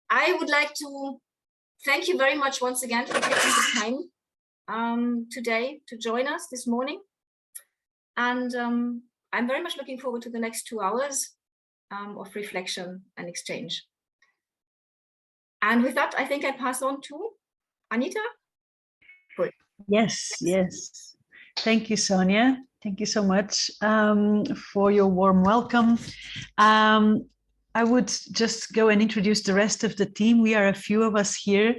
I would like to thank you very much once again for taking the time today to join us this morning. And I'm very much looking forward to the next 2 hours of reflection and exchange. And with that, I think I pass on to Anita. Good. Yes. Thank you, Sonia. Thank you so much for your warm welcome. I would just go and introduce the rest of the team. We are a few of us here.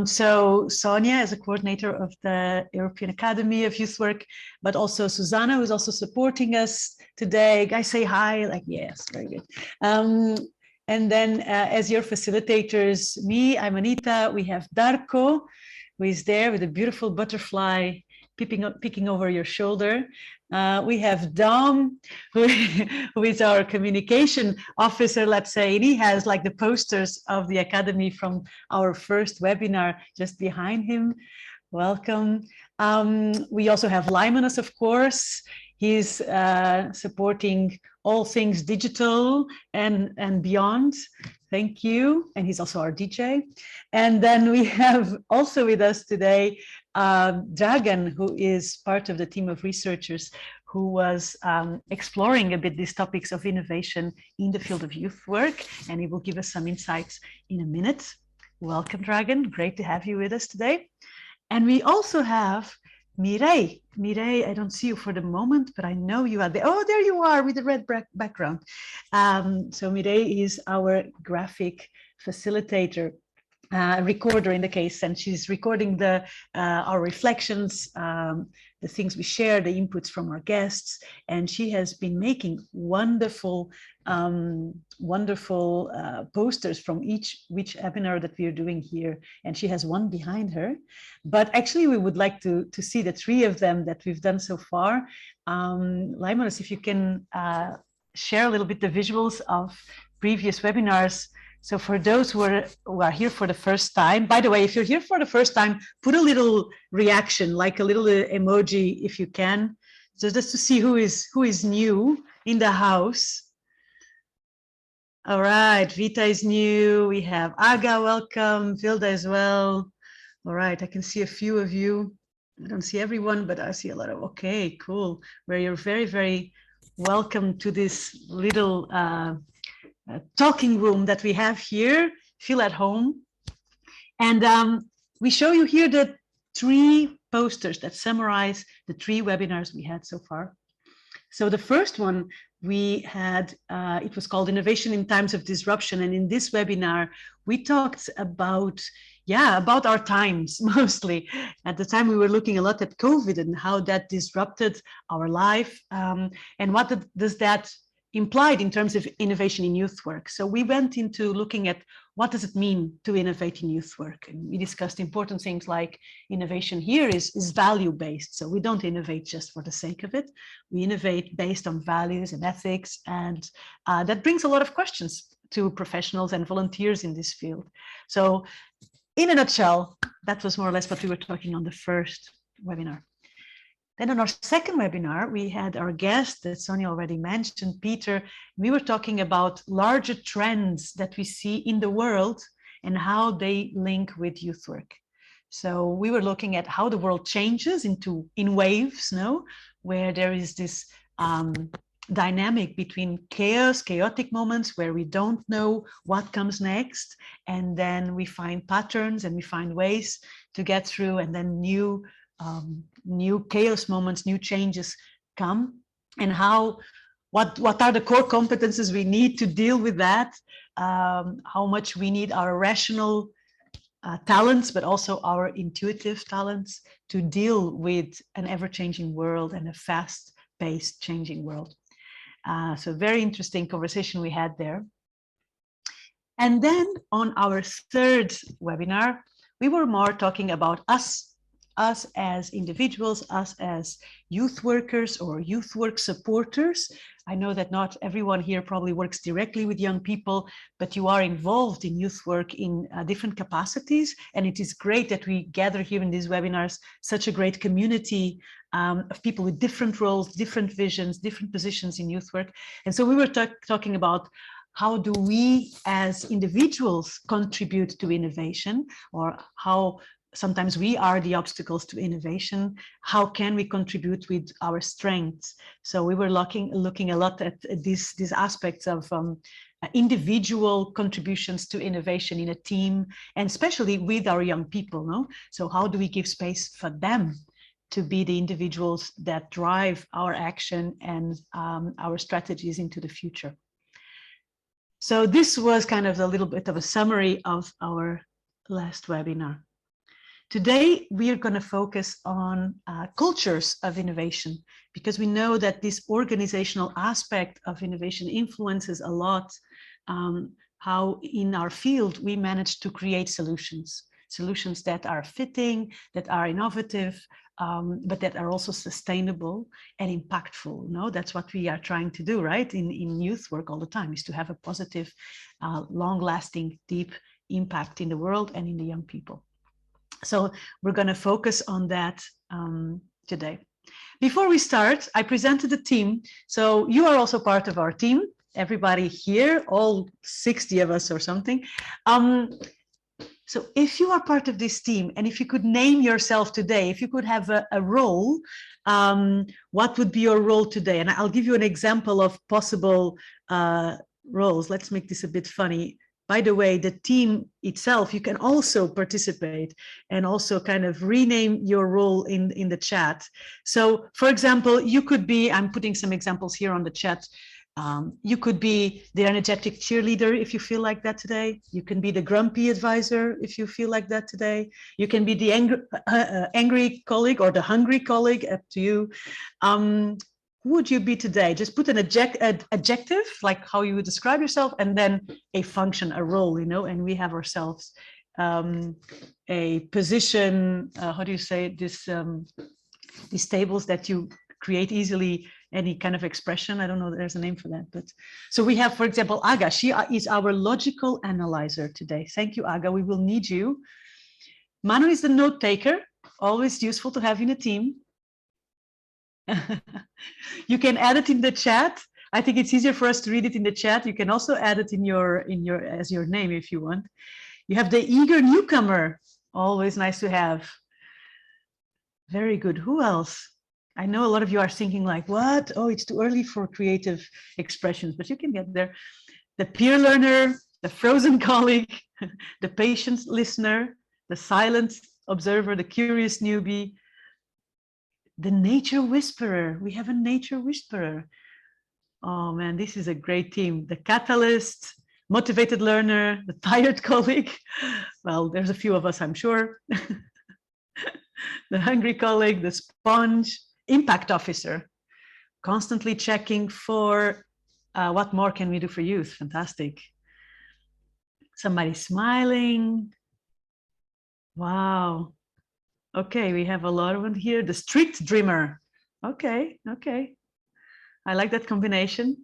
So Sonia is a coordinator of the European Academy of Youth Work, but also Susanna, who's also supporting us today. Guys, say hi. Like, yes, very good. And then as your facilitators, me, I'm Anita. We have Darko, who is there with a beautiful butterfly peeking over your shoulder. We have Dom, who is our communication officer, let's say, and he has like the posters of the Academy from our first webinar just behind him. Welcome. We also have Lymanus, of course. He's supporting all things digital and beyond. Thank you. And he's also our DJ. And then we have also with us today Dragan, who is part of the team of researchers who was exploring a bit these topics of innovation in the field of youth work. And he will give us some insights in a minute. Welcome, Dragan. Great to have you with us today. And we also have Mireille. Mireille, I don't see you for the moment, but I know you are there. Oh, there you are with the red background. So Mireille is our graphic facilitator, recorder in the case, and she's recording our reflections, the things we share, the inputs from our guests, and she has been making wonderful posters from each webinar that we are doing here, and she has one behind her. But actually, we would like to see the 3 of them that we've done so far. Lymanus, if you can share a little bit the visuals of previous webinars. So for those who are here for the first time, by the way, if you're here for the first time, put a little reaction, like a little emoji if you can, so just to see who is new in the house. All right, Vita is new. We have Aga, welcome. Vilda as well. All right, I can see a few of you. I don't see everyone, but I see a lot of, okay, cool. Where you're very, very welcome to this little talking room that we have here. Feel at home. And we show you here the 3 posters that summarize the 3 webinars we had so far. So the first one we had, it was called Innovation in Times of Disruption. And in this webinar, we talked about our times mostly. At the time, we were looking a lot at COVID and how that disrupted our life, and what does that implied in terms of innovation in youth work. So we went into looking at what does it mean to innovate in youth work. And we discussed important things like innovation here is value-based. So we don't innovate just for the sake of it. We innovate based on values and ethics. And that brings a lot of questions to professionals and volunteers in this field. So in a nutshell, that was more or less what we were talking on the first webinar. Then on our second webinar, we had our guest that Sonia already mentioned, Peter. We were talking about larger trends that we see in the world and how they link with youth work. So we were looking at how the world changes in waves, where there is this dynamic between chaotic moments where we don't know what comes next, and then we find patterns and we find ways to get through, and then new chaos moments, new changes come, and what are the core competences we need to deal with that, how much we need our rational talents, but also our intuitive talents to deal with an ever-changing world and a fast-paced changing world. So very interesting conversation we had there. And then on our third webinar, we were more talking about us as individuals, us as youth workers or youth work supporters. I know that not everyone here probably works directly with young people, but you are involved in youth work in different capacities. And it is great that we gather here in these webinars such a great community of people with different roles, different visions, different positions in youth work. And so we were talking about how do we as individuals contribute to innovation, or how sometimes we are the obstacles to innovation. How can we contribute with our strengths? So we were looking a lot at these aspects of individual contributions to innovation in a team, and especially with our young people. No? So how do we give space for them to be the individuals that drive our action and our strategies into the future? So this was kind of a little bit of a summary of our last webinar. Today, we are going to focus on cultures of innovation, because we know that this organizational aspect of innovation influences a lot how in our field we manage to create solutions that are fitting, that are innovative, but that are also sustainable and impactful. You know, that's what we are trying to do, right? In youth work all the time, is to have a positive, long-lasting, deep impact in the world and in the young people. So we're going to focus on that today. Before we start, I presented the team. So you are also part of our team. Everybody here, all 60 of us or something. So if you are part of this team, and if you could name yourself today, if you could have a role, what would be your role today? And I'll give you an example of possible roles. Let's make this a bit funny. By the way, the team itself, you can also participate and also kind of rename your role in the chat. So for example, you could be, I'm putting some examples here on the chat. You could be the energetic cheerleader if you feel like that today. You can be the grumpy advisor if you feel like that today. You can be the angry colleague or the hungry colleague, up to you. Who would you be today? Just put an adjective, like how you would describe yourself, and then a function, a role, you know, and we have ourselves a position, how do you say this, these tables that you create easily, any kind of expression. I don't know, there's a name for that, but so we have, for example, Aga. She is our logical analyzer today. Thank you, Aga. We will need you. Manu is the note taker, always useful to have in a team. You can add it in the chat. I think it's easier for us to read it in the chat. You can also add it in your as your name if you want. You have the eager newcomer, always nice to have. Very good. Who else? I know a lot of you are thinking like, what? Oh, it's too early for creative expressions, but you can get there. The peer learner, the frozen colleague, the patient listener, the silent observer, the curious newbie, the nature whisperer. We have a nature whisperer. Oh man, this is a great team. The catalyst, motivated learner, the tired colleague. Well, there's a few of us, I'm sure. The hungry colleague, the sponge, impact officer, constantly checking for what more can we do for youth. Fantastic. Somebody smiling. Wow. Okay, we have a lot of them here. The strict dreamer. Okay, okay. I like that combination.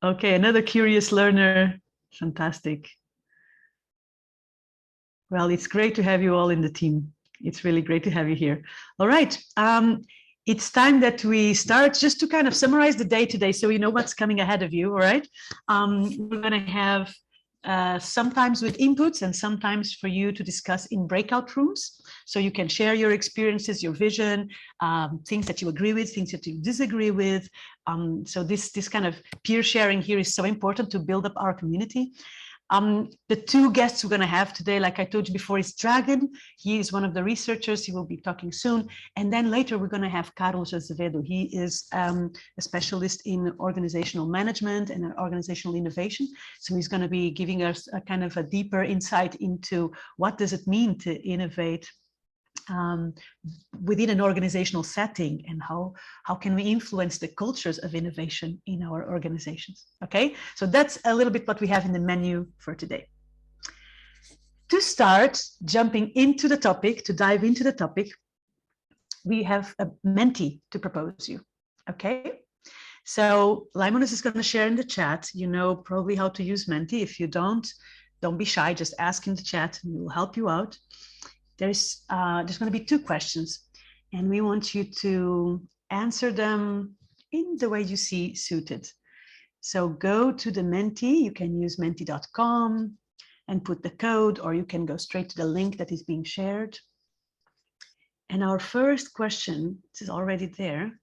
Okay, another curious learner. Fantastic. Well, it's great to have you all in the team. It's really great to have you here. All right. It's time that we start, just to kind of summarize the day today so you know what's coming ahead of you. All right. We're going to have sometimes with inputs and sometimes for you to discuss in breakout rooms. So you can share your experiences, your vision, things that you agree with, things that you disagree with. So this kind of peer sharing here is so important to build up our community. The two guests we're going to have today, like I told you before, is Dragan. He is one of the researchers. He will be talking soon. And then later we're going to have Carlos Azevedo. He is a specialist in organizational management and organizational innovation. So he's going to be giving us a kind of a deeper insight into what does it mean to innovate within an organizational setting, and how can we influence the cultures of innovation in our organizations. Okay, so that's a little bit what we have in the menu for today. To start jumping into the topic, to dive into the topic, we have a Menti to propose you. Okay, so Laimonas is going to share in the chat. You know probably how to use Menti. If you don't be shy, just ask in the chat and we will help you out. There's going to be two questions, and we want you to answer them in the way you see suited. So go to the Menti. You can use menti.com and put the code, or you can go straight to the link that is being shared. And our first question, this is already there,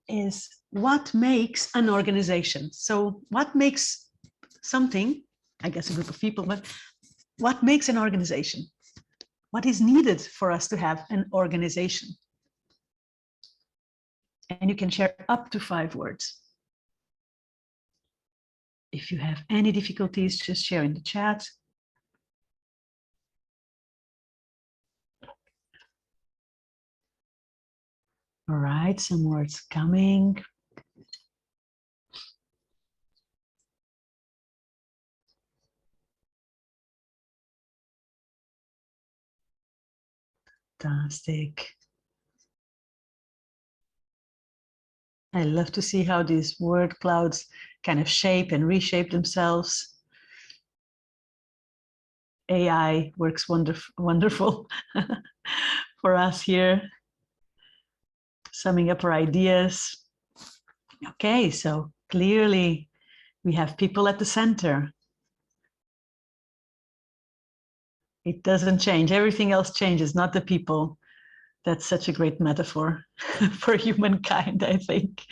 is what makes an organization? So what makes something, I guess a group of people, but what makes an organization? What is needed for us to have an organization? And you can share up to 5 words. If you have any difficulties, just share in the chat. All right, some words coming. Fantastic. I love to see how these word clouds kind of shape and reshape themselves. AI works wonderful for us here, summing up our ideas. Okay, so clearly we have people at the center. It doesn't change. Everything else changes, not the people. That's such a great metaphor for humankind, I think.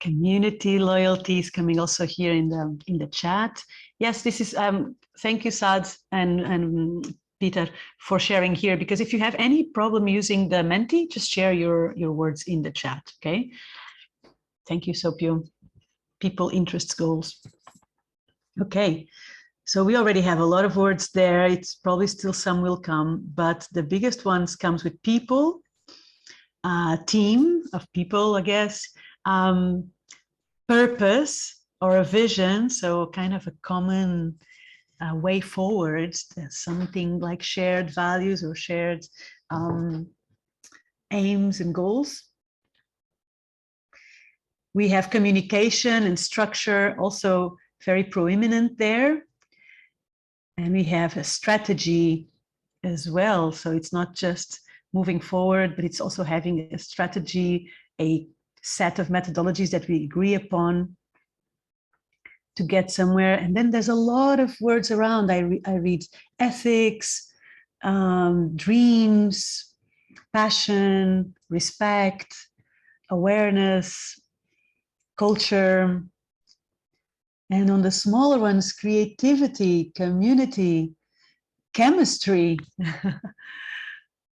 Community loyalty is coming also here in the chat. Yes, this is thank you, Saad and Peter, for sharing here, because if you have any problem using the Menti, just share your words in the chat. Okay. Thank you, Sopio. People, interests, goals. Okay. So we already have a lot of words there. It's probably still some will come, but the biggest ones comes with people, team of people, I guess, purpose or a vision. So kind of a common way forward, something like shared values or shared aims and goals. We have communication and structure also very prominent there. And we have a strategy as well. So it's not just moving forward, but it's also having a strategy, a set of methodologies that we agree upon to get somewhere. And then there's a lot of words around. I read ethics, dreams, passion, respect, awareness, culture. And on the smaller ones, creativity, community, chemistry.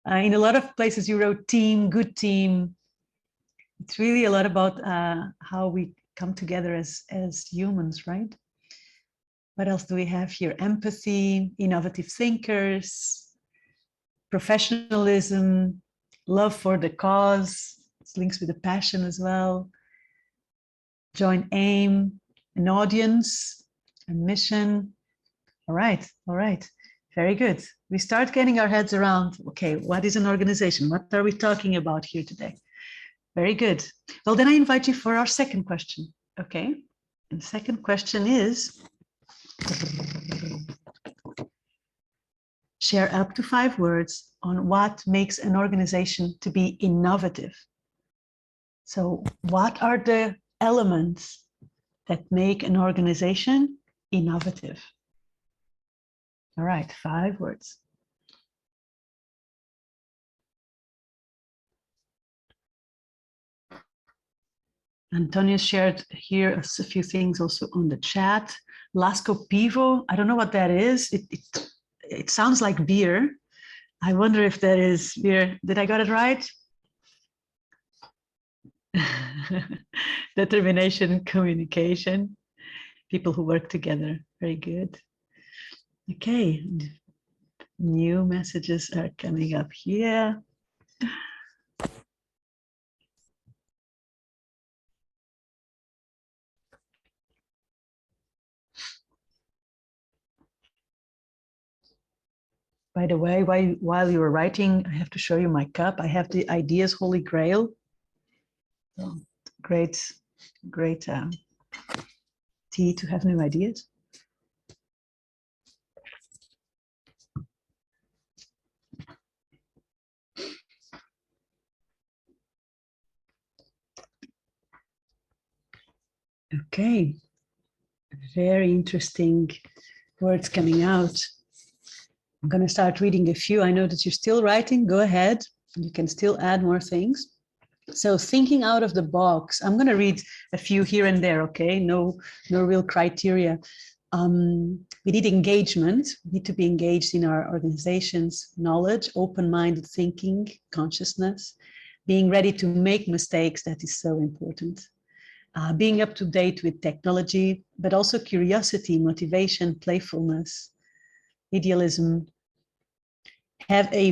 In a lot of places you wrote team, good team. It's really a lot about how we come together as humans, right? What else do we have here? Empathy, innovative thinkers, professionalism, love for the cause. It's links with the passion as well. Joint aim, an audience, a mission. All right, all right. Very good. We start getting our heads around, okay, what is an organization? What are we talking about here today? Very good. Well, then I invite you for our second question, okay? And the second question is, share up to 5 words on what makes an organization to be innovative. So what are the elements that make an organization innovative? All right, 5 words. Antonio shared here a few things also on the chat. Lasco Pivo, I don't know what that is. It sounds like beer. I wonder if that is beer. Did I got it right? Determination, communication, people who work together. Very good. Okay, new messages are coming up here. By the way, while you were writing, I have to show you my cup. I have the Ideas Holy Grail. Great curiosity to have new ideas. Okay, very interesting words coming out. I'm going to start reading a few. I know that you're still writing. Go ahead. You can still add more things. So thinking out of the box, I'm going to read a few here and there, okay? No real criteria. We need engagement. We need to be engaged in our organizations, knowledge, open-minded thinking, consciousness, being ready to make mistakes. That is so important. Being up to date with technology, but also curiosity, motivation, playfulness, idealism. Have a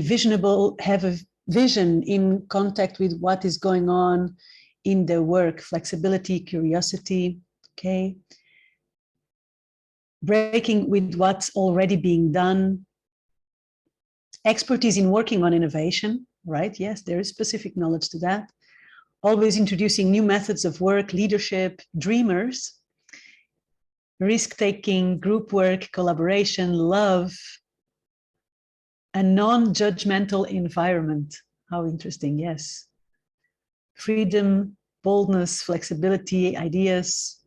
vision in contact with what is going on in the work, flexibility, curiosity, okay? Breaking with what's already being done. Expertise in working on innovation, right? Yes, there is specific knowledge to that. Always introducing new methods of work, leadership, dreamers, risk-taking, group work, collaboration, love, a non-judgmental environment. How interesting, yes. Freedom, boldness, flexibility, ideas,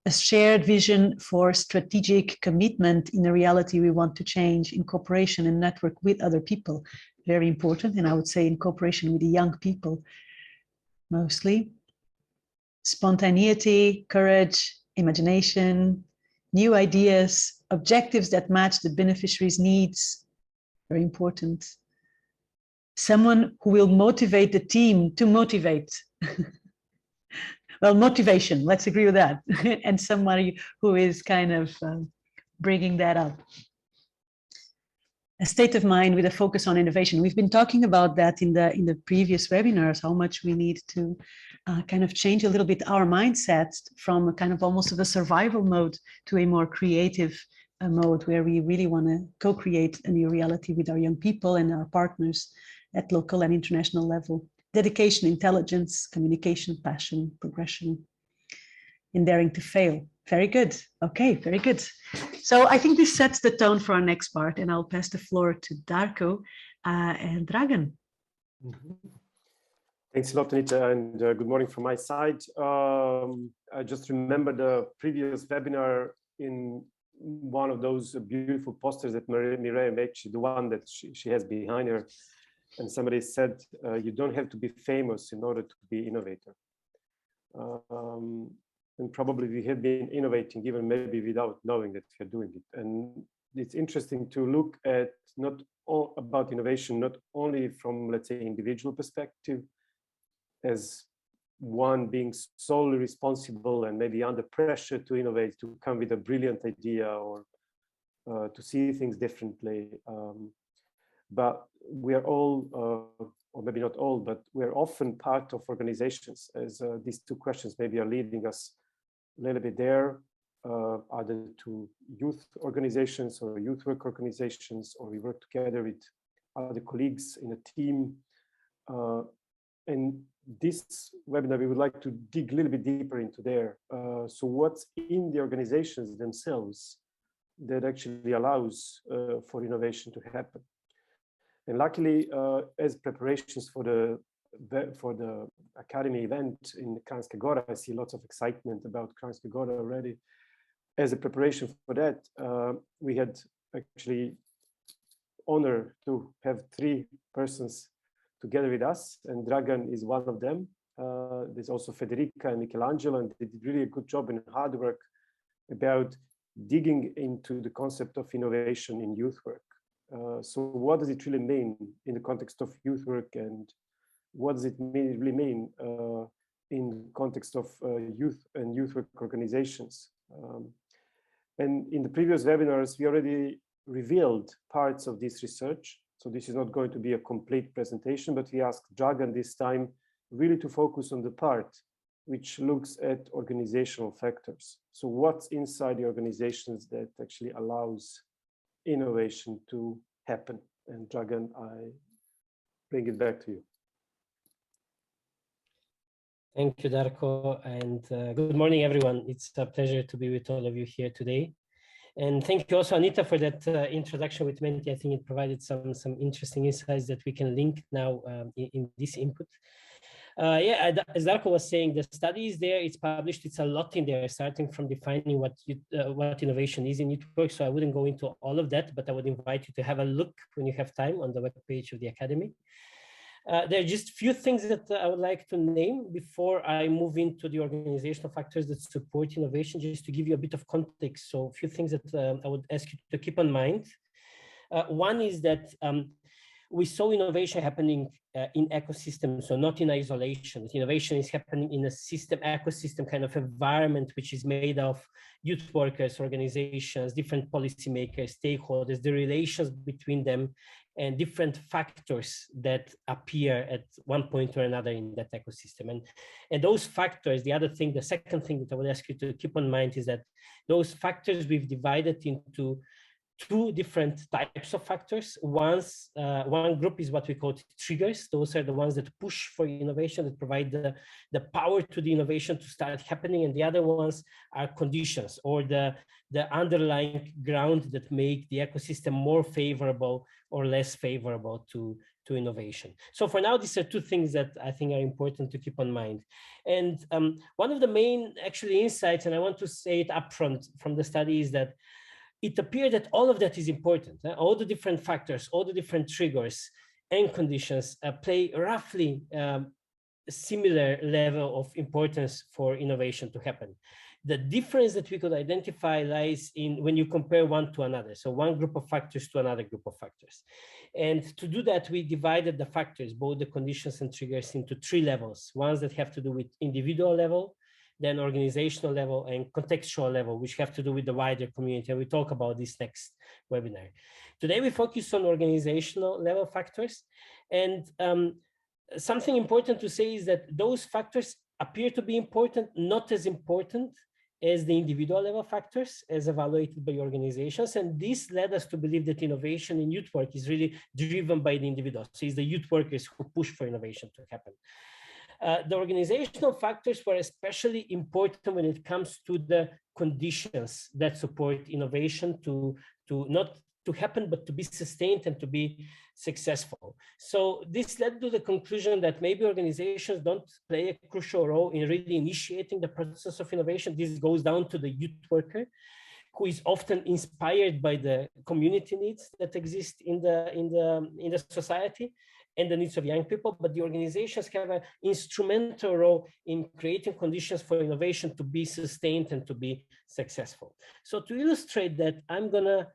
a shared vision for strategic commitment in a reality we want to change in cooperation and network with other people. Very important, and I would say in cooperation with the young people, mostly. Spontaneity, courage, imagination, new ideas, objectives that match the beneficiary's needs, very important. Someone who will motivate the team to motivate. Well, motivation, let's agree with that. And somebody who is kind of bringing that up. A state of mind with a focus on innovation. We've been talking about that in the previous webinars, how much we need to kind of change a little bit our mindset from a kind of almost of a survival mode to a more creative mode where we really want to co-create a new reality with our young people and our partners at local and international level. Dedication, intelligence, communication, passion, progression, and daring to fail. Very good. Okay, very good. So I think this sets the tone for our next part, and I'll pass the floor to Darko and Dragan. Thanks a lot, Anita, and good morning from my side. I just remember the previous webinar in one of those beautiful posters that Mireille made, the one that she has behind her. And somebody said, you don't have to be famous in order to be innovator. And probably we have been innovating even maybe without knowing that we're doing it. And it's interesting to look at not all about innovation, not only from, let's say, individual perspective, as one being solely responsible and maybe under pressure to innovate, to come with a brilliant idea or to see things differently. But we are all, or maybe not all, but we're often part of organizations, as these two questions maybe are leading us a little bit there, either to youth organizations or youth work organizations, or we work together with other colleagues in a team. And this webinar, we would like to dig a little bit deeper into there. So what's in the organizations themselves that actually allows for innovation to happen? And luckily, as preparations for the Academy event in Kranjska Gora, I see lots of excitement about Kranjska Gora already. As a preparation for that, we had actually honor to have 3 persons together with us, and Dragan is one of them. There's also Federica and Michelangelo, and they did really a good job and hard work about digging into the concept of innovation in youth work. So what does it really mean in the context of youth work, and what does it really mean in the context of youth and youth work organizations? And in the previous webinars, we already revealed parts of this research. So this is not going to be a complete presentation, but we asked Dragan this time really to focus on the part which looks at organizational factors. So what's inside the organizations that actually allows innovation to happen? And Dragan, I bring it back to you. Thank you, Darko, and good morning, everyone. It's a pleasure to be with all of you here today. And thank you also, Anita, for that introduction with Menti. I think it provided some interesting insights that we can link now in this input. Yeah, as Darko was saying, the study is there, it's published, it's a lot in there, starting from defining what innovation is in network. So I wouldn't go into all of that, but I would invite you to have a look when you have time on the webpage of the Academy. There are just a few things that I would like to name before I move into the organizational factors that support innovation, just to give you a bit of context. So a few things that I would ask you to keep in mind. One is that we saw innovation happening in ecosystems, so not in isolation. Innovation is happening in a system, ecosystem kind of environment, which is made of youth workers, organizations, different policymakers, stakeholders, the relations between them, and different factors that appear at one point or another in that ecosystem. And those factors, the second thing that I would ask you to keep in mind is that those factors we've divided into two different types of factors. One group is what we call triggers. Those are the ones that push for innovation, that provide the power to the innovation to start happening. And the other ones are conditions, or the underlying ground that make the ecosystem more favorable or less favorable to innovation. So for now, these are two things that I think are important to keep in mind. And one of the main actually insights, and I want to say it upfront from the study, is that it appeared that all of that is important. All the different factors, all the different triggers and conditions play roughly a similar level of importance for innovation to happen. The difference that we could identify lies in when you compare one to another. So one group of factors to another group of factors. And to do that, we divided the factors, both the conditions and triggers, into three levels. Ones that have to do with individual level, then organizational level, and contextual level, which have to do with the wider community. And we talk about this next webinar. Today, we focus on organizational level factors. And something important to say is that those factors appear to be important, not as important as the individual level factors as evaluated by organizations. And this led us to believe that innovation in youth work is really driven by the individuals. So it's the youth workers who push for innovation to happen. The organizational factors were especially important when it comes to the conditions that support innovation to not to happen, but to be sustained and to be successful. So this led to the conclusion that maybe organizations don't play a crucial role in really initiating the process of innovation. This goes down to the youth worker, who is often inspired by the community needs that exist in the society and the needs of young people, but the organizations have an instrumental role in creating conditions for innovation to be sustained and to be successful. So to illustrate that, I'm gonna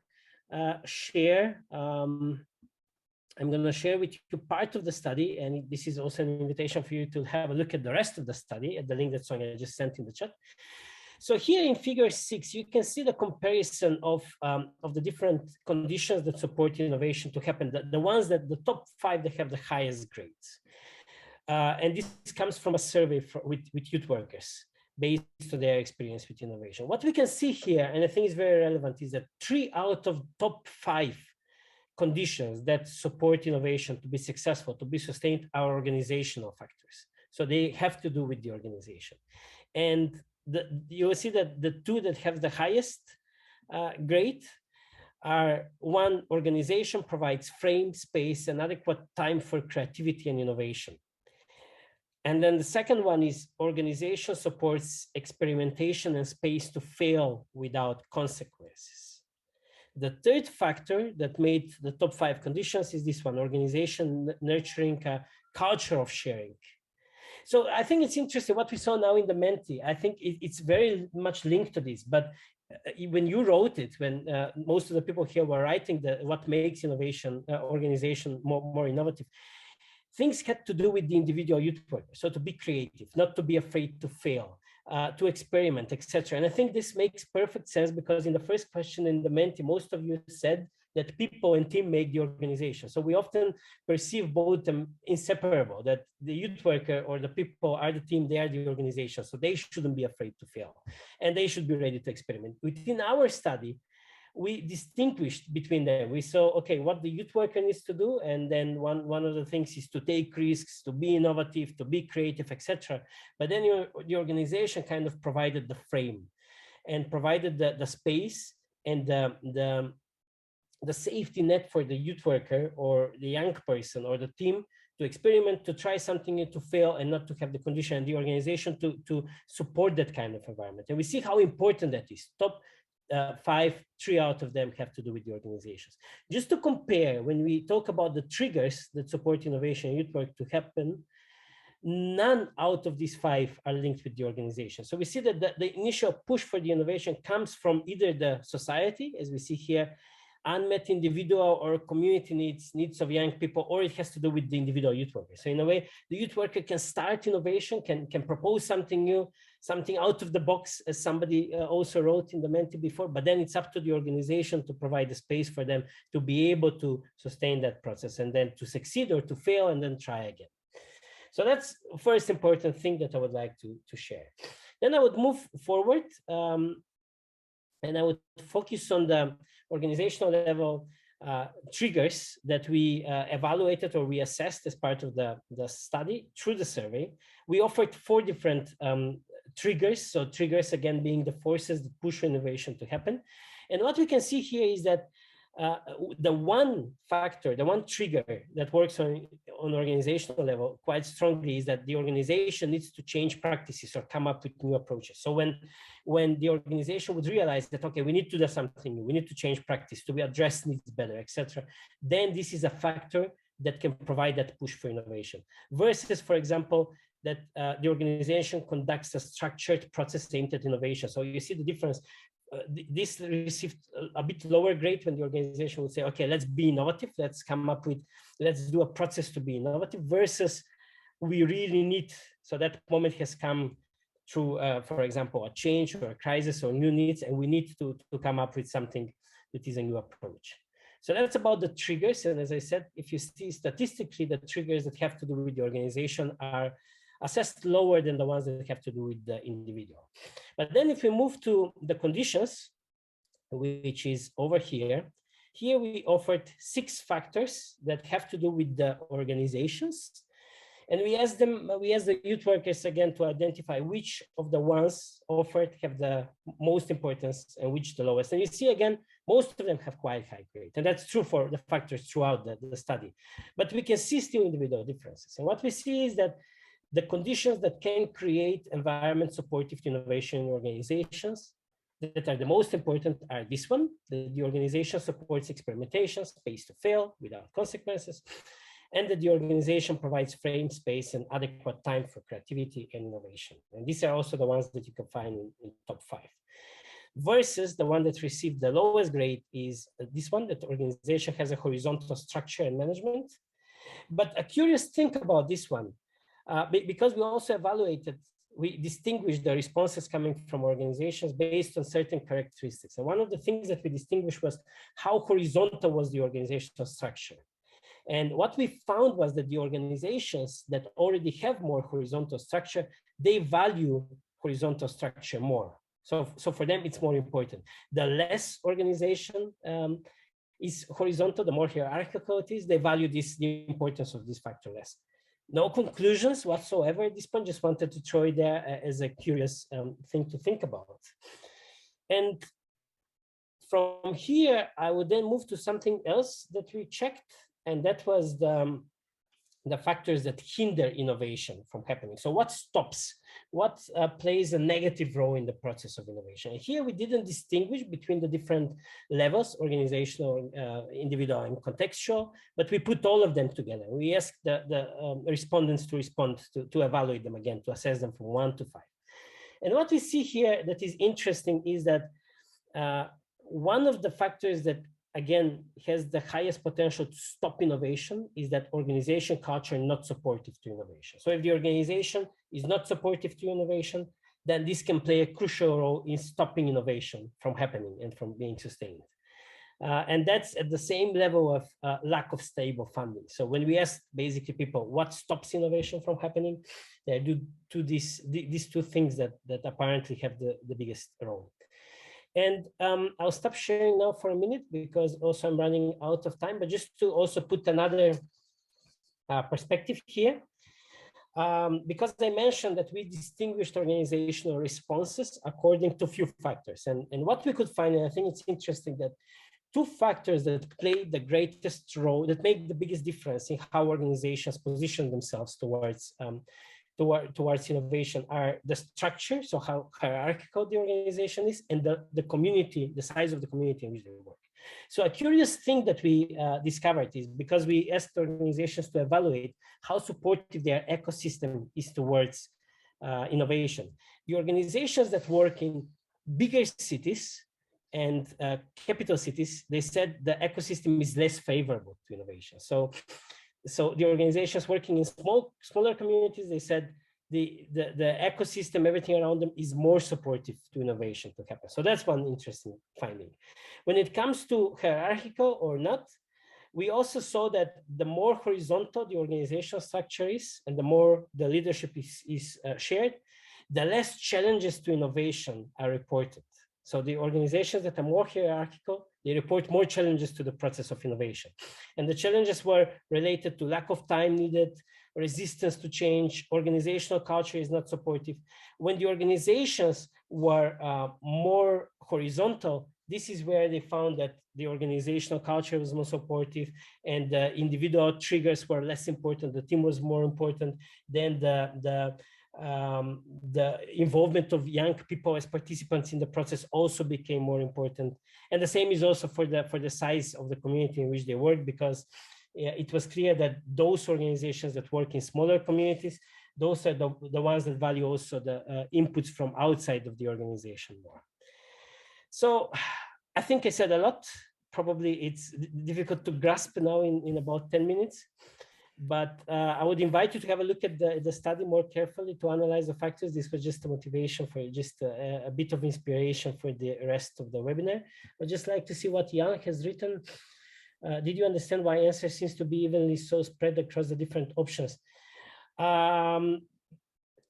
share with you part of the study, and this is also an invitation for you to have a look at the rest of the study at the link that Sonia just sent in the chat. So here in figure 6, you can see the comparison of the different conditions that support innovation to happen, the ones that the top 5 that have the highest grades. And this comes from a survey with youth workers based on their experience with innovation. What we can see here, and I think is very relevant, is that 3 out of top 5 conditions that support innovation to be successful, to be sustained, are organizational factors. So they have to do with the organization. And you will see that the 2 that have the highest grade are: one, organization provides frame, space, and adequate time for creativity and innovation. And then the second one is organization supports experimentation and space to fail without consequences. The third factor that made the top 5 conditions is this one: organization nurturing a culture of sharing. So I think it's interesting what we saw now in the Menti. I think it's very much linked to this, but when you wrote it, when most of the people here were writing what makes innovation organization more innovative, things had to do with the individual youth worker. So to be creative, not to be afraid to fail, to experiment, etc. And I think this makes perfect sense, because in the first question in the Menti, most of you said that people and team make the organization. So we often perceive both them inseparable, that the youth worker or the people are the team, they are the organization. So they shouldn't be afraid to fail, and they should be ready to experiment. Within our study, we distinguished between them. We saw, okay, what the youth worker needs to do, and then one of the things is to take risks, to be innovative, to be creative, etc. But then the organization kind of provided the frame and provided the space and the safety net for the youth worker or the young person or the team to experiment, to try something new, to fail, and not to have the condition and the organization to support that kind of environment. And we see how important that is. Top 5, 3 out of them have to do with the organizations. Just to compare, when we talk about the triggers that support innovation and youth work to happen, none out of these 5 are linked with the organization. So we see that the initial push for the innovation comes from either the society, as we see here, unmet individual or community needs of young people, or it has to do with the individual youth worker. So in a way, the youth worker can start innovation, can propose something new, something out of the box, as somebody also wrote in the Menti before, but then it's up to the organization to provide the space for them to be able to sustain that process and then to succeed or to fail and then try again. So that's the first important thing that I would like to share. Then I would move forward and I would focus on the organizational level triggers that we evaluated or we assessed as part of the study through the survey. We offered 4 different triggers. So triggers, again, being the forces that push innovation to happen. And what we can see here is that the one factor, the one trigger that works on organizational level quite strongly is that the organization needs to change practices or come up with new approaches. So when the organization would realize that, okay, we need to do something new, we need to change practice to address needs better, etc., then this is a factor that can provide that push for innovation. Versus, for example, that the organization conducts a structured process aimed at innovation. So you see the difference. This received a bit lower grade when the organization would say, okay, let's be innovative, let's do a process to be innovative, versus we really need, so that moment has come through, for example, a change or a crisis or new needs, and we need to come up with something that is a new approach. So that's about the triggers. And as I said, if you see statistically, the triggers that have to do with the organization are assessed lower than the ones that have to do with the individual. But then if we move to the conditions, which is over here, we offered 6 factors that have to do with the organizations. And we asked the youth workers again to identify which of the ones offered have the most importance and which the lowest. And you see again, most of them have quite high grade. And that's true for the factors throughout the study. But we can see still individual differences. And what we see is that the conditions that can create environment supportive to innovation in organizations that are the most important are this one: the organization supports experimentation, space to fail without consequences, and that the organization provides frame, space, and adequate time for creativity and innovation. And these are also the ones that you can find in top 5. Versus the one that received the lowest grade is this one, that the organization has a horizontal structure and management. But a curious thing about this one, because we also evaluated, we distinguished the responses coming from organizations based on certain characteristics. And one of the things that we distinguished was how horizontal was the organizational structure. And what we found was that the organizations that already have more horizontal structure, they value horizontal structure more. So for them, it's more important. The less organization is horizontal, the more hierarchical it is, they value the importance of this factor less. No conclusions whatsoever at this point, just wanted to throw it there as a curious thing to think about. And from here, I would then move to something else that we checked, and that was the factors that hinder innovation from happening. So what stops? What plays a negative role in the process of innovation? And here we didn't distinguish between the different levels, organizational, individual, and contextual, but we put all of them together. We asked the respondents to respond, to evaluate them again, to assess them from 1 to 5. And what we see here that is interesting is that one of the factors that again has the highest potential to stop innovation is that organization culture not supportive to innovation. So if the organization is not supportive to innovation, then this can play a crucial role in stopping innovation from happening and from being sustained. And that's at the same level of lack of stable funding. So when we ask basically people what stops innovation from happening, they do these 2 things that apparently have the biggest role. And I'll stop sharing now for a minute because also I'm running out of time, but just to also put another perspective here. Because I mentioned that we distinguished organizational responses according to few factors. And what we could find, and I think it's interesting, that two factors that play the greatest role, that make the biggest difference in how organizations position themselves towards innovation are the structure, so how hierarchical the organization is, and the community, the size of the community in which they work. So a curious thing that we discovered is because we asked organizations to evaluate how supportive their ecosystem is towards innovation. The organizations that work in bigger cities and capital cities, they said the ecosystem is less favorable to innovation. So the organizations working in smaller communities, they said the ecosystem, everything around them is more supportive to innovation to happen. So that's one interesting finding. When it comes to hierarchical or not, we also saw that the more horizontal the organizational structure is, and the more the leadership is shared, the less challenges to innovation are reported. So the organizations that are more hierarchical, they report more challenges to the process of innovation. And the challenges were related to lack of time needed, resistance to change, organizational culture is not supportive. When the organizations were more horizontal, this is where they found that the organizational culture was more supportive and the individual triggers were less important. The team was more important than the involvement of young people as participants in the process also became more important. And the same is also for the size of the community in which they work, because it was clear that those organizations that work in smaller communities, those are the ones that value also the inputs from outside of the organization more. So I think I said a lot. Probably it's difficult to grasp now in about 10 minutes. But I would invite you to have a look at the study more carefully to analyze the factors. This was just a motivation for just a bit of inspiration for the rest of the webinar. I'd just like to see what Jan has written. Did you understand why answer seems to be evenly so spread across the different options?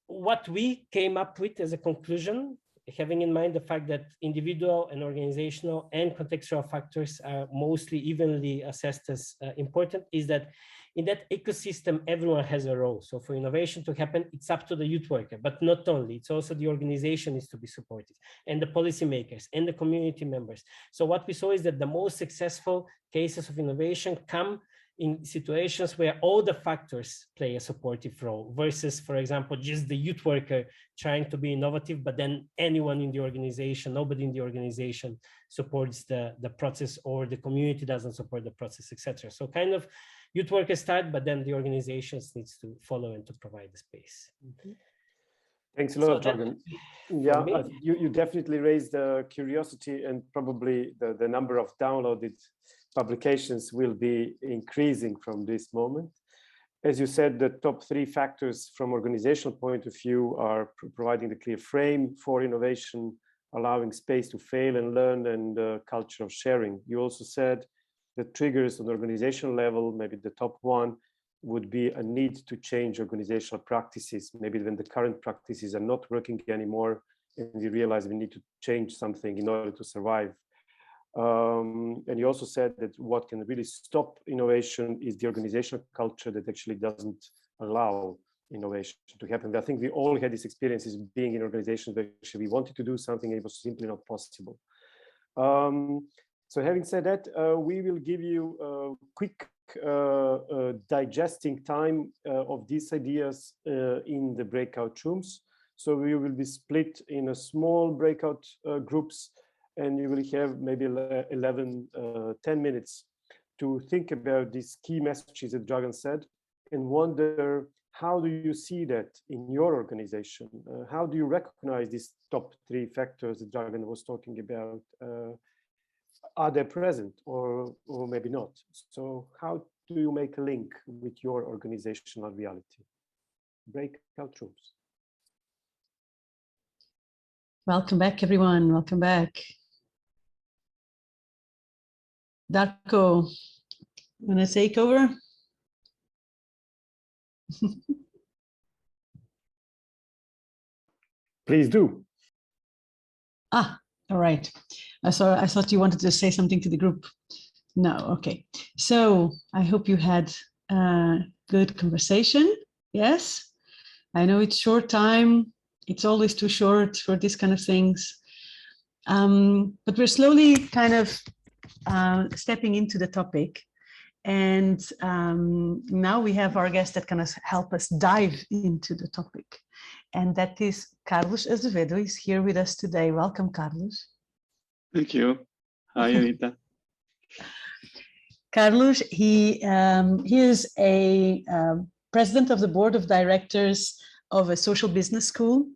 What we came up with as a conclusion, having in mind the fact that individual and organizational and contextual factors are mostly evenly assessed as important, is that in that ecosystem, everyone has a role. So for innovation to happen, it's up to the youth worker, but not only, it's also the organization needs to be supported, and the policymakers and the community members. So what we saw is that the most successful cases of innovation come in situations where all the factors play a supportive role versus, for example, just the youth worker trying to be innovative, but then anyone in the organization, nobody in the organization supports the process, or the community doesn't support the process, etc. So kind of youth workers start, but then the organizations needs to follow and to provide the space. Mm-hmm. Thanks a lot, Dragan. Yeah, you definitely raised the curiosity, and probably the number of downloaded publications will be increasing from this moment. As you said, the top 3 factors from organizational point of view are providing the clear frame for innovation, allowing space to fail and learn, and the culture of sharing. You also said the triggers on the organizational level, maybe the top 1 would be a need to change organizational practices. Maybe when the current practices are not working anymore, and we realize we need to change something in order to survive. And you also said that what can really stop innovation is the organizational culture that actually doesn't allow innovation to happen. I think we all had these experiences being in organizations where actually we wanted to do something, it was simply not possible. So having said that, we will give you a quick digesting time of these ideas in the breakout rooms. So we will be split in a small breakout groups, and you will have maybe 10 minutes to think about these key messages that Dragan said, and wonder, how do you see that in your organization? How do you recognize these top 3 factors that Dragan was talking about? Are they present or maybe not? So how do you make a link with your organizational reality? Breakout rooms. Welcome back, everyone. Welcome back. Darko, want to take over? Please do. Ah, All right. I thought you wanted to say something to the group. No, okay. So I hope you had a good conversation. Yes, I know it's short time. It's always too short for these kind of things. But we're slowly kind of stepping into the topic. And now we have our guest that can help us dive into the topic. And that is Carlos Azevedo. He's here with us today. Welcome, Carlos. Thank you. Hi, Anita. Carlos, he is a president of the board of directors of a social business school.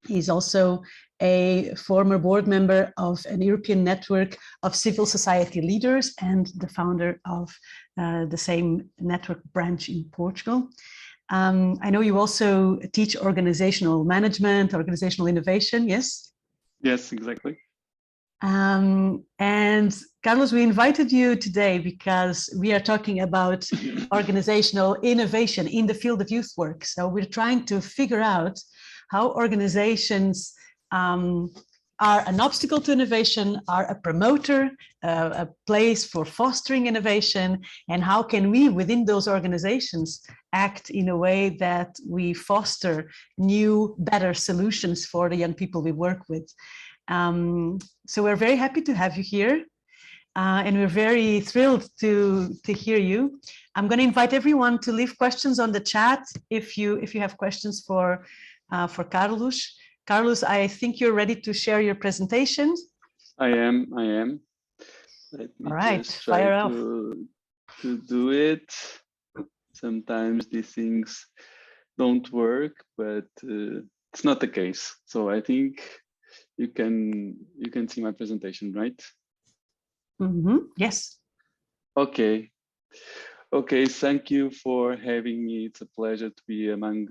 He's also a former board member of an European network of civil society leaders and the founder of the same network branch in Portugal. I know you also teach organizational management, organizational innovation, yes? Yes, exactly. And Carlos, we invited you today because we are talking about organizational innovation in the field of youth work. So we're trying to figure out how organizations are an obstacle to innovation, are a promoter, a place for fostering innovation, and how can we within those organizations act in a way that we foster new, better solutions for the young people we work with. So we're very happy to have you here. And we're very thrilled to hear you. I'm going to invite everyone to leave questions on the chat if you have questions for Carlos. Carlos, I think you're ready to share your presentation. I am. Let me All right, just try fire to do it. Sometimes these things don't work, but it's not the case. So I think you can see my presentation, right? Mm-hmm. Yes. Okay. Okay, thank you for having me. It's a pleasure to be among,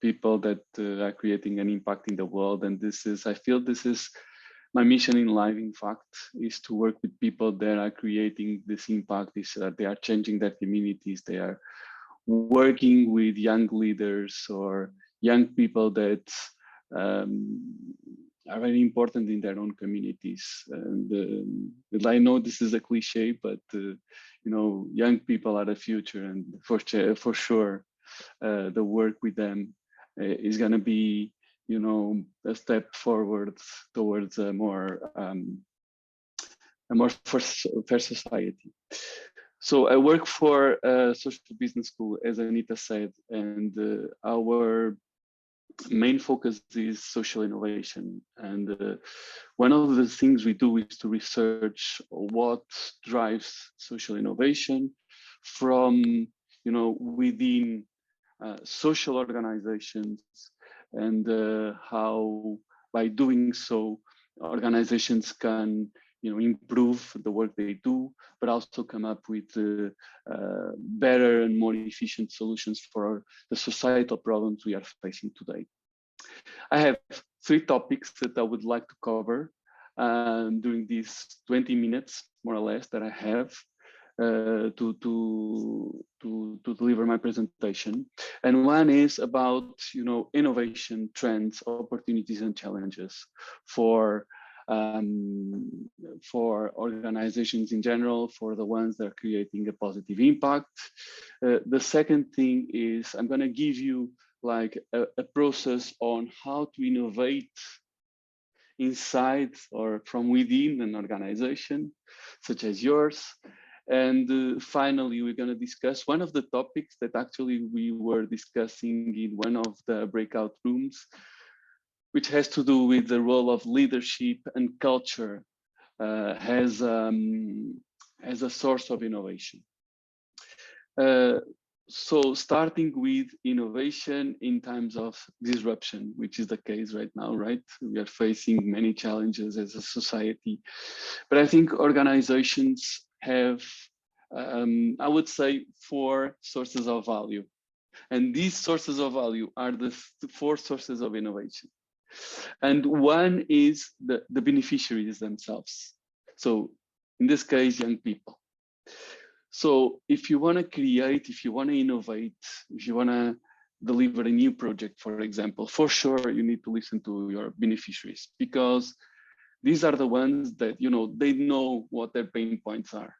people that are creating an impact in the world. And I feel this is my mission in life, in fact, is to work with people that are creating this impact. They are changing their communities. They are working with young leaders or young people that are very important in their own communities. And I know this is a cliche, but young people are the future, and for sure, the work with them is going to be, a step forward towards a more fair society. So I work for a social business school, as Anita said, and our main focus is social innovation. And one of the things we do is to research what drives social innovation from, within social organizations, and how by doing so, organizations can improve the work they do, but also come up with better and more efficient solutions for the societal problems we are facing today. I have 3 topics that I would like to cover during these 20 minutes, more or less, that I have to deliver my presentation. And one is about innovation trends, opportunities, and challenges for organizations in general, for the ones that are creating a positive impact. The second thing is I'm going to give you like a process on how to innovate inside or from within an organization such as yours. And finally, we're going to discuss one of the topics that actually we were discussing in one of the breakout rooms, which has to do with the role of leadership and culture as a source of innovation. So starting with innovation in times of disruption, which is the case right now, right? We are facing many challenges as a society, but I think organizations have, I would say, 4 sources of value. And these sources of value are the 4 sources of innovation. And one is the beneficiaries themselves. So in this case, young people. So if you want to create, if you want to innovate, if you want to deliver a new project, for example, for sure you need to listen to your beneficiaries, because these are the ones that, you know, they know what their pain points are.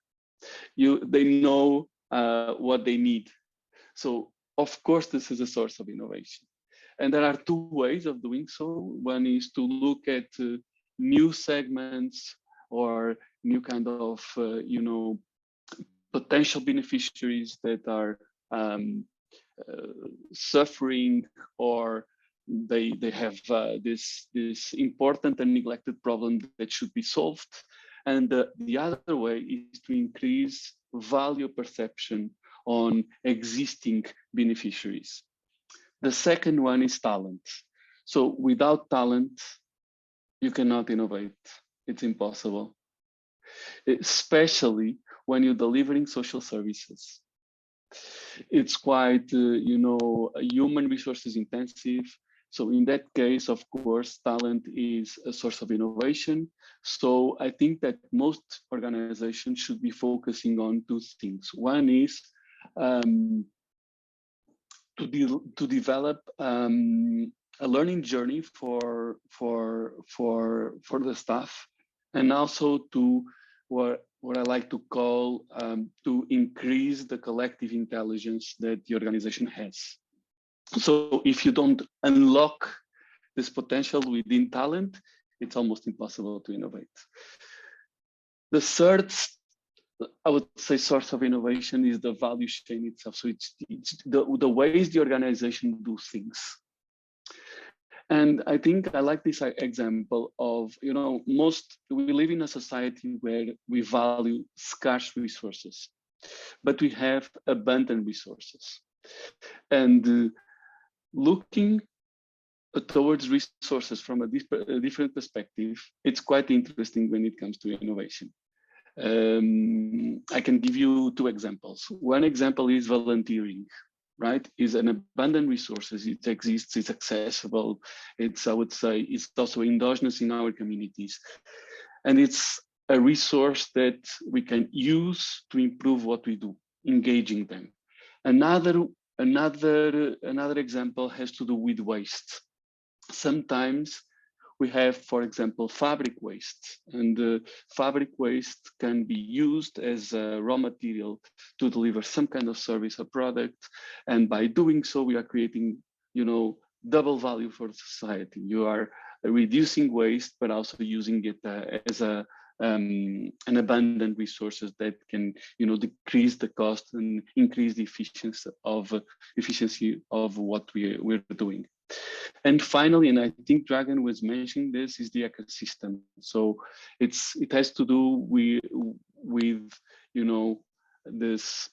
They know what they need. So of course, this is a source of innovation. And there are two ways of doing so. One is to look at new segments or new kind of, you know, potential beneficiaries that are suffering, or they have this important and neglected problem that should be solved. And the other way is to increase value perception on existing beneficiaries. The second one is talent. So without talent, you cannot innovate. It's impossible, especially when you're delivering social services. It's quite, you know, human resources intensive. So in that case, of course, talent is a source of innovation. So I think that most organizations should be focusing on two things. One is to develop a learning journey for the staff, and also to what I like to call to increase the collective intelligence that the organization has. So if you don't unlock this potential within talent, it's almost impossible to innovate. The third, I would say, source of innovation is the value chain itself. So it's the ways the organization do things. And I think I like this example of, you know, we live in a society where we value scarce resources, but we have abundant resources. And looking towards resources from a different perspective, it's quite interesting when it comes to innovation. I can give you two examples. One example is volunteering, right? Is an abundant resources. It exists, it's accessible. It's, I would say, it's also endogenous in our communities. And it's a resource that we can use to improve what we do, engaging them. Another example has to do with waste. Sometimes we have, for example, fabric waste, and fabric waste can be used as a raw material to deliver some kind of service or product. And by doing so, we are creating, you know, double value for society. You are reducing waste, but also using it as an abundant resources that can, you know, decrease the cost and increase the efficiency of what we're doing. And finally, and I think Dragan was mentioning this, is the ecosystem. So it has to do with, you know, this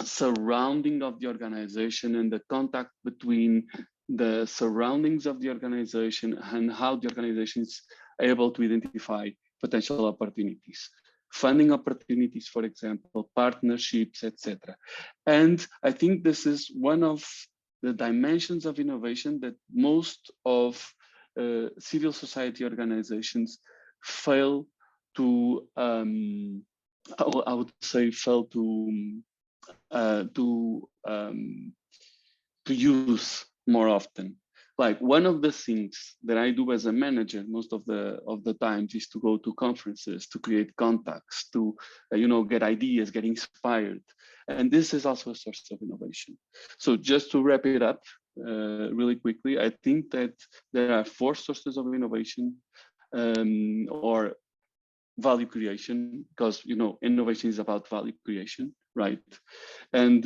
surrounding of the organization and the contact between the surroundings of the organization and how the organization is able to identify potential opportunities, funding opportunities, for example, partnerships, etc. And I think this is one of the dimensions of innovation that most of civil society organizations fail to, I would say, fail to use more often. Like, one of the things that I do as a manager most of the times is to go to conferences, to create contacts, to you know, get ideas, get inspired, and this is also a source of innovation. So just to wrap it up really quickly, I think that there are 4 sources of innovation or value creation, because, you know, innovation is about value creation, right? And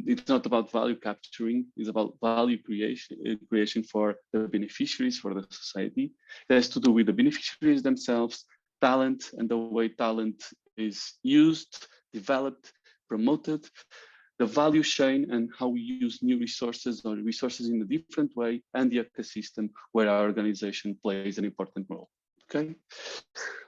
it's not about value capturing, it's about value creation for the beneficiaries, for the society. It has to do with the beneficiaries themselves, talent, and the way talent is used, developed, promoted, the value chain, and how we use new resources or resources in a different way, and the ecosystem where our organization plays an important role. Okay,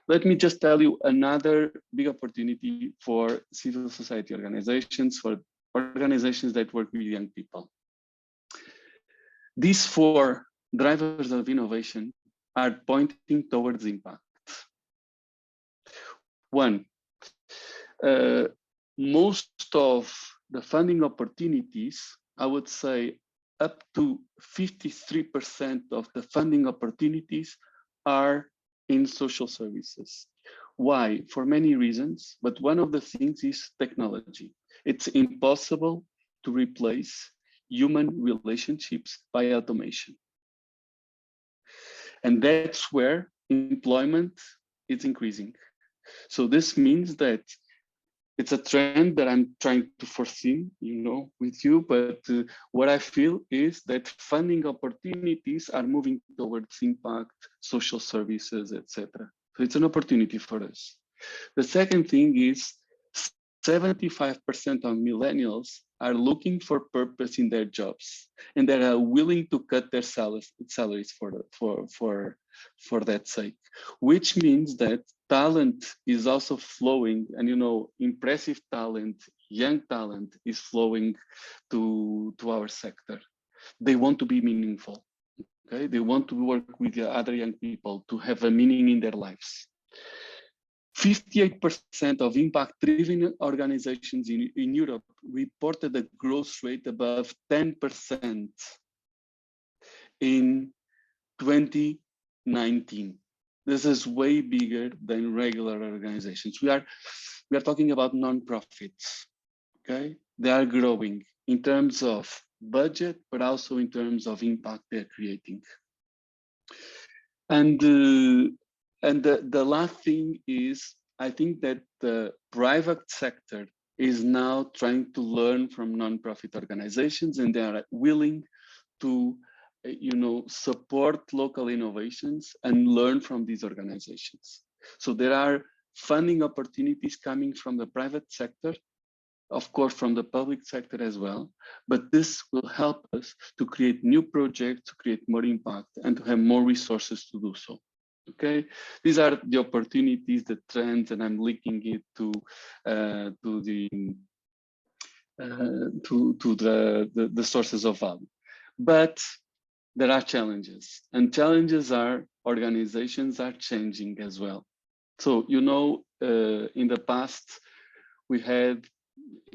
let me just tell you another big opportunity for civil society organizations, for organizations that work with young people. These 4 drivers of innovation are pointing towards impact. 1, most of the funding opportunities, I would say, up to 53% of the funding opportunities are in social services. Why? For many reasons, but one of the things is technology. It's impossible to replace human relationships by automation. And that's where employment is increasing. So this means that it's a trend that I'm trying to foresee, with you, but what I feel is that funding opportunities are moving towards impact, social services, etc. So it's an opportunity for us. The second thing is 75% of millennials are looking for purpose in their jobs, and they are willing to cut their salaries for that sake, which means that talent is also flowing, and impressive talent, young talent is flowing to our sector. They want to be meaningful. Okay, they want to work with the other young people to have a meaning in their lives. 58% of impact-driven organizations in Europe reported a growth rate above 10% in 2019. This is way bigger than regular organizations. We are talking about nonprofits. Okay, they are growing in terms of budget, but also in terms of impact they're creating. And the last thing is, I think that the private sector is now trying to learn from nonprofit organizations, and they are willing to, support local innovations and learn from these organizations. So there are funding opportunities coming from the private sector, of course, from the public sector as well, but this will help us to create new projects, to create more impact, and to have more resources to do so. Okay, these are the opportunities, the trends, and I'm linking it to the sources of value. But there are challenges, and challenges are organizations are changing as well. So in the past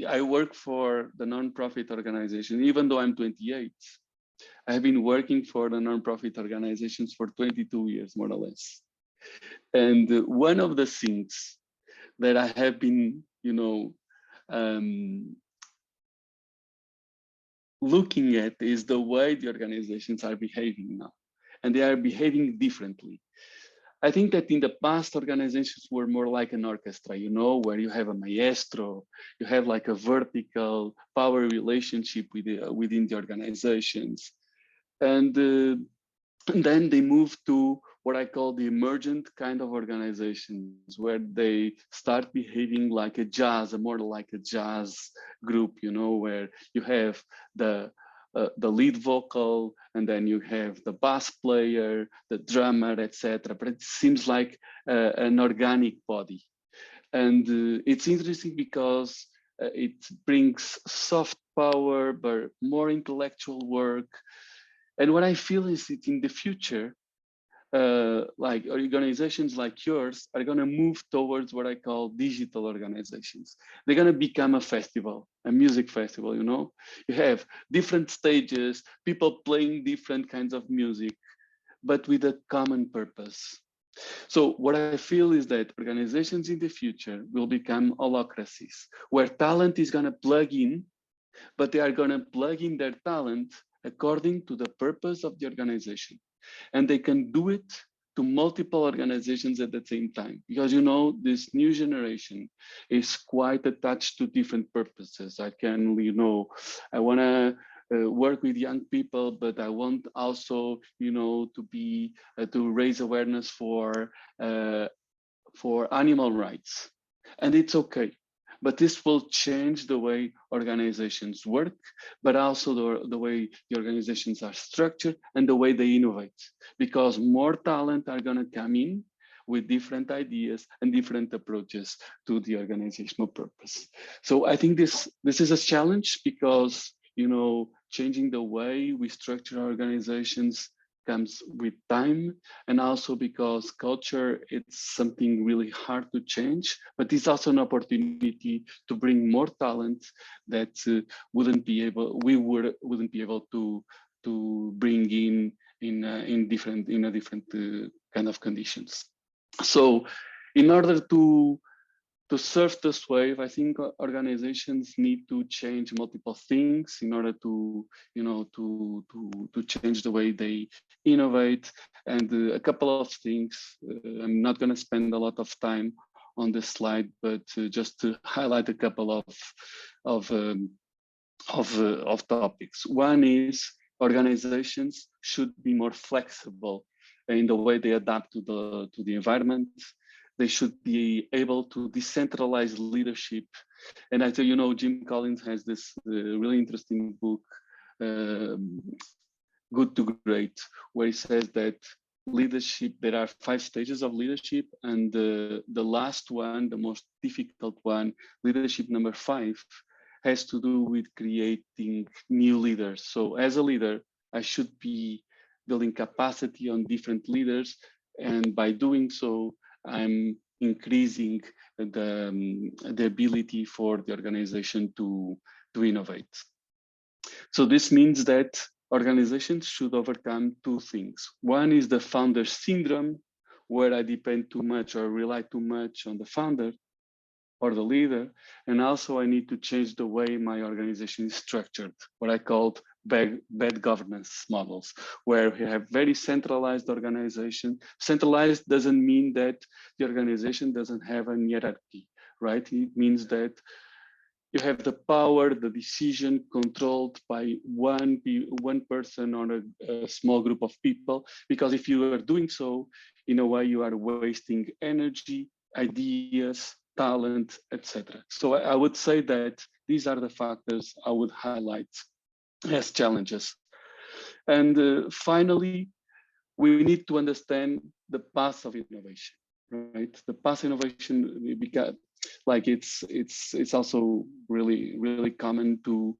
I work for the nonprofit organization, even though I'm 28. I have been working for the nonprofit organizations for 22 years, more or less. And one of the things that I have been, looking at is the way the organizations are behaving now. And they are behaving differently. I think that in the past, organizations were more like an orchestra, where you have a maestro, you have like a vertical power relationship within the organizations. And then they moved to what I call the emergent kind of organizations, where they start behaving like more like a jazz group, where you have the lead vocal, and then you have the bass player, the drummer, etc. But it seems like an organic body. And it's interesting because it brings soft power, but more intellectual work. And what I feel is that in the future, like organizations like yours are going to move towards what I call digital organizations. They're going to become a festival, a music festival, You have different stages, people playing different kinds of music, but with a common purpose. So what I feel is that organizations in the future will become holacracies, where talent is going to plug in, but they are going to plug in their talent according to the purpose of the organization. And they can do it to multiple organizations at the same time, because this new generation is quite attached to different purposes. I want to work with young people, but I want also to raise awareness for animal rights, and it's okay. But this will change the way organizations work, but also the way the organizations are structured and the way they innovate, because more talent are going to come in with different ideas and different approaches to the organizational purpose. So I think this is a challenge, because changing the way we structure our organizations comes with time, and also because culture, it's something really hard to change, but it's also an opportunity to bring more talent that wouldn't be able to bring in a different kind of conditions. So in order to surf this wave, I think organizations need to change multiple things in order to, to change the way they innovate. And a couple of things, I'm not going to spend a lot of time on this slide, but just to highlight a couple of topics. One is organizations should be more flexible in the way they adapt to the environment. They should be able to decentralize leadership. And I tell you, Jim Collins has this really interesting book, Good to Great, where he says that leadership, there are 5 stages of leadership, and the last one, the most difficult one, leadership number 5, has to do with creating new leaders. So as a leader, I should be building capacity on different leaders, and by doing so, I'm increasing the ability for the organization to innovate. So this means that organizations should overcome 2 things. One is the founder syndrome, where I depend too much or rely too much on the founder or the leader. And also I need to change the way my organization is structured, what I called bad governance models, where we have very centralized organization. Centralized doesn't mean that the organization doesn't have a hierarchy, right? It means that you have the power, the decision controlled by one person or a small group of people, because if you are doing so, in a way you are wasting energy, ideas, talent, etc. So I would say that these are the factors I would highlight as challenges. And finally, we need to understand the path of innovation, right? The path of innovation, like it's also really common to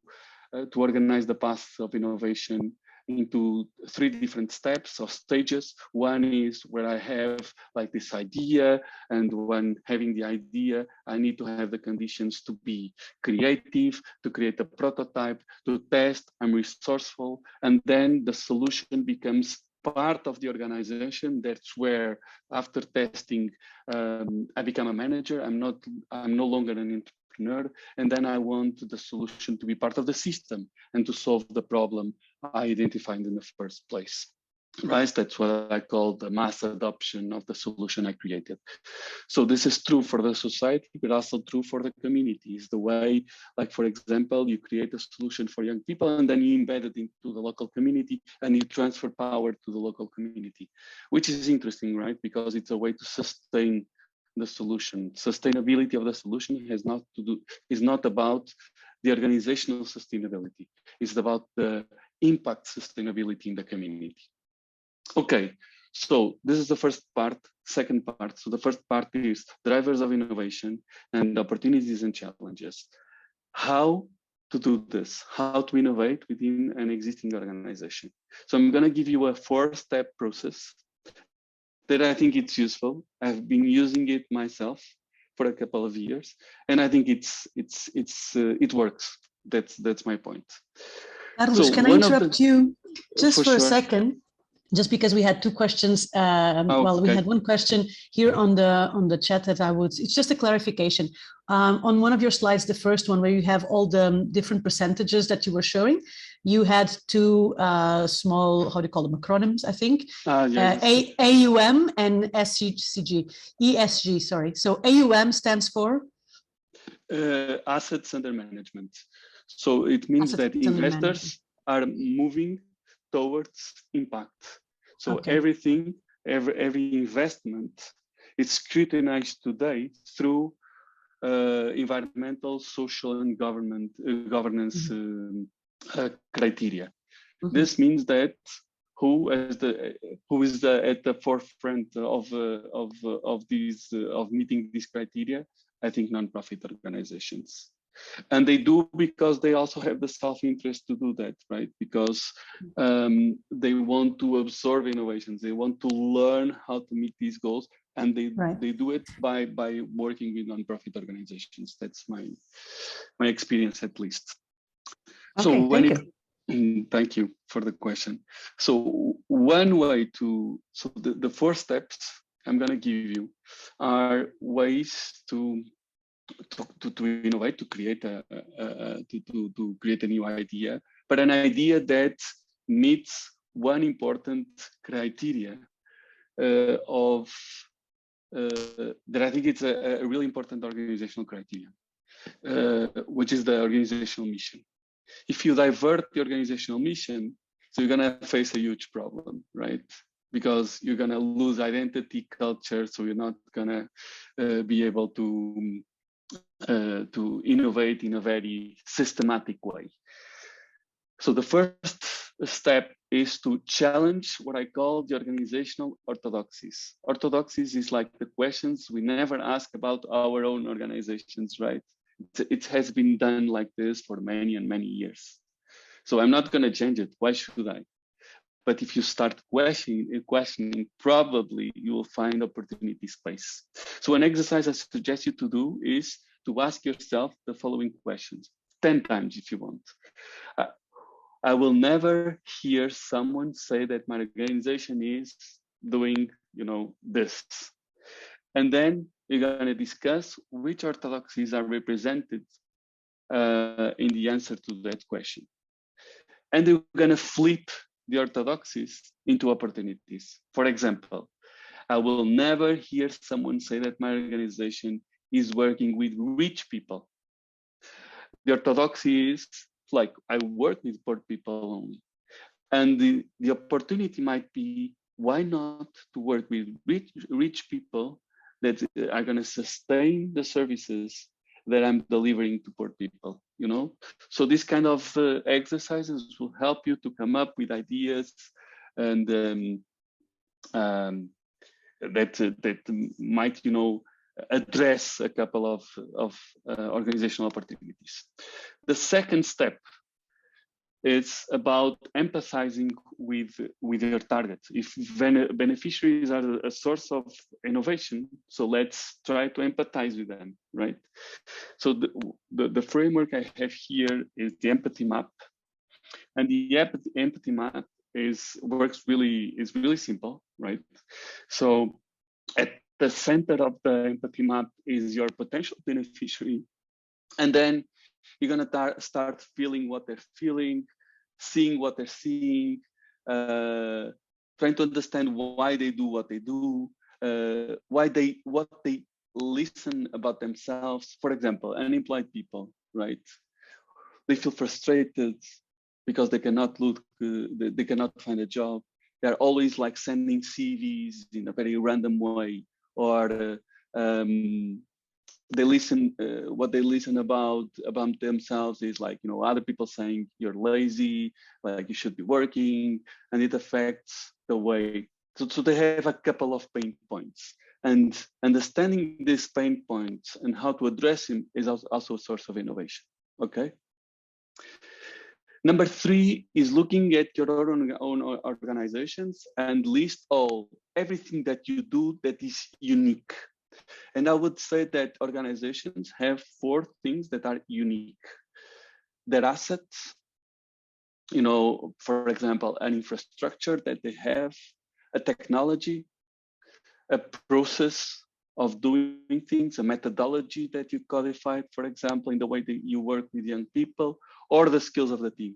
organize the path of innovation into 3 different steps or stages. One is where I have like this idea, and when having the idea, I need to have the conditions to be creative, to create a prototype, to test, I'm resourceful, and then the solution becomes part of the organization. That's where after testing, I become a manager. I'm no longer an entrepreneur, and then I want the solution to be part of the system and to solve the problem I identified in the first place. Right? That's what I call the mass adoption of the solution I created. So this is true for the society, but also true for the communities. The way, like for example, you create a solution for young people and then you embed it into the local community and you transfer power to the local community, which is interesting, right? Because it's a way to sustain the solution. Sustainability of the solution is not about the organizational sustainability. It's about the impact sustainability in the community. Okay, so this is the first part. Second part, so the first part is drivers of innovation and opportunities and challenges. How to do this, how to innovate within an existing organization. So I'm gonna give you a 4-step process that I think it's useful. I've been using it myself for a couple of years, and I think it works. That's my point. Carlos, can I interrupt you just for a sure. second? Just because we had 2 questions. Well, we had one question here on the chat that it's just a clarification. On one of your slides, the first one where you have all the different percentages that you were showing, you had 2 small, how do you call them, acronyms, I think, yes. AUM and ESG, sorry. So AUM stands for? Assets under management. So it means that investors are moving towards impact. So everything, every investment is scrutinized today through environmental, social, and governance criteria. This means that who is at the forefront of meeting these criteria? I think nonprofit organizations. And they do because they also have the self-interest to do that, right? Because they want to absorb innovations, they want to learn how to meet these goals, and they do it by working with nonprofit organizations. That's my experience, at least. So Okay, when thank you. thank you for the question. So one way to, so the 4 steps I'm going to give you are ways to innovate, to create to create a new idea, but an idea that meets one important criteria of that I think it's a really important organizational criteria, which is the organizational mission. If you divert the organizational mission, so you're gonna face a huge problem, right? Because you're gonna lose identity, culture, so you're not gonna be able to innovate in a very systematic way. So the first step is to challenge what I call the organizational orthodoxies. Orthodoxies is like the questions we never ask about our own organizations, right? It has been done like this for many and many years. So I'm not going to change it. Why should I? But if you start questioning, probably you will find opportunity space. So an exercise I suggest you to do is to ask yourself the following questions 10 times if you want. I will never hear someone say that my organization is doing, this. And then you're going to discuss which orthodoxies are represented in the answer to that question. And you're going to flip the orthodoxies into opportunities. For example, I will never hear someone say that my organization is working with rich people. The orthodoxy is like, I work with poor people only. And the opportunity might be, why not to work with rich people that are going to sustain the services that I'm delivering to poor people, So these kind of exercises will help you to come up with ideas and that might, address a couple of organizational opportunities. The second step is about empathizing with your targets. If beneficiaries are a source of innovation, so let's try to empathize with them, right? So the framework I have here is the empathy map, and the empathy map is really simple, right? So at the center of the empathy map is your potential beneficiary, and then you're gonna start feeling what they're feeling, seeing what they're seeing, trying to understand why they do what they do, what they listen about themselves. For example, unemployed people, right? They feel frustrated because they cannot they cannot find a job. They're always like sending CVs in a very random way, or they listen. What they listen about themselves is like, other people saying you're lazy, like you should be working, and it affects the way. So they have a couple of pain points, and understanding these pain points and how to address them is also a source of innovation. Okay. Number 3 is looking at your own organizations and list everything that you do that is unique. And I would say that organizations have 4 things that are unique. Their assets, for example, an infrastructure that they have, a technology, a process of doing things, a methodology that you codified, for example, in the way that you work with young people, or the skills of the team.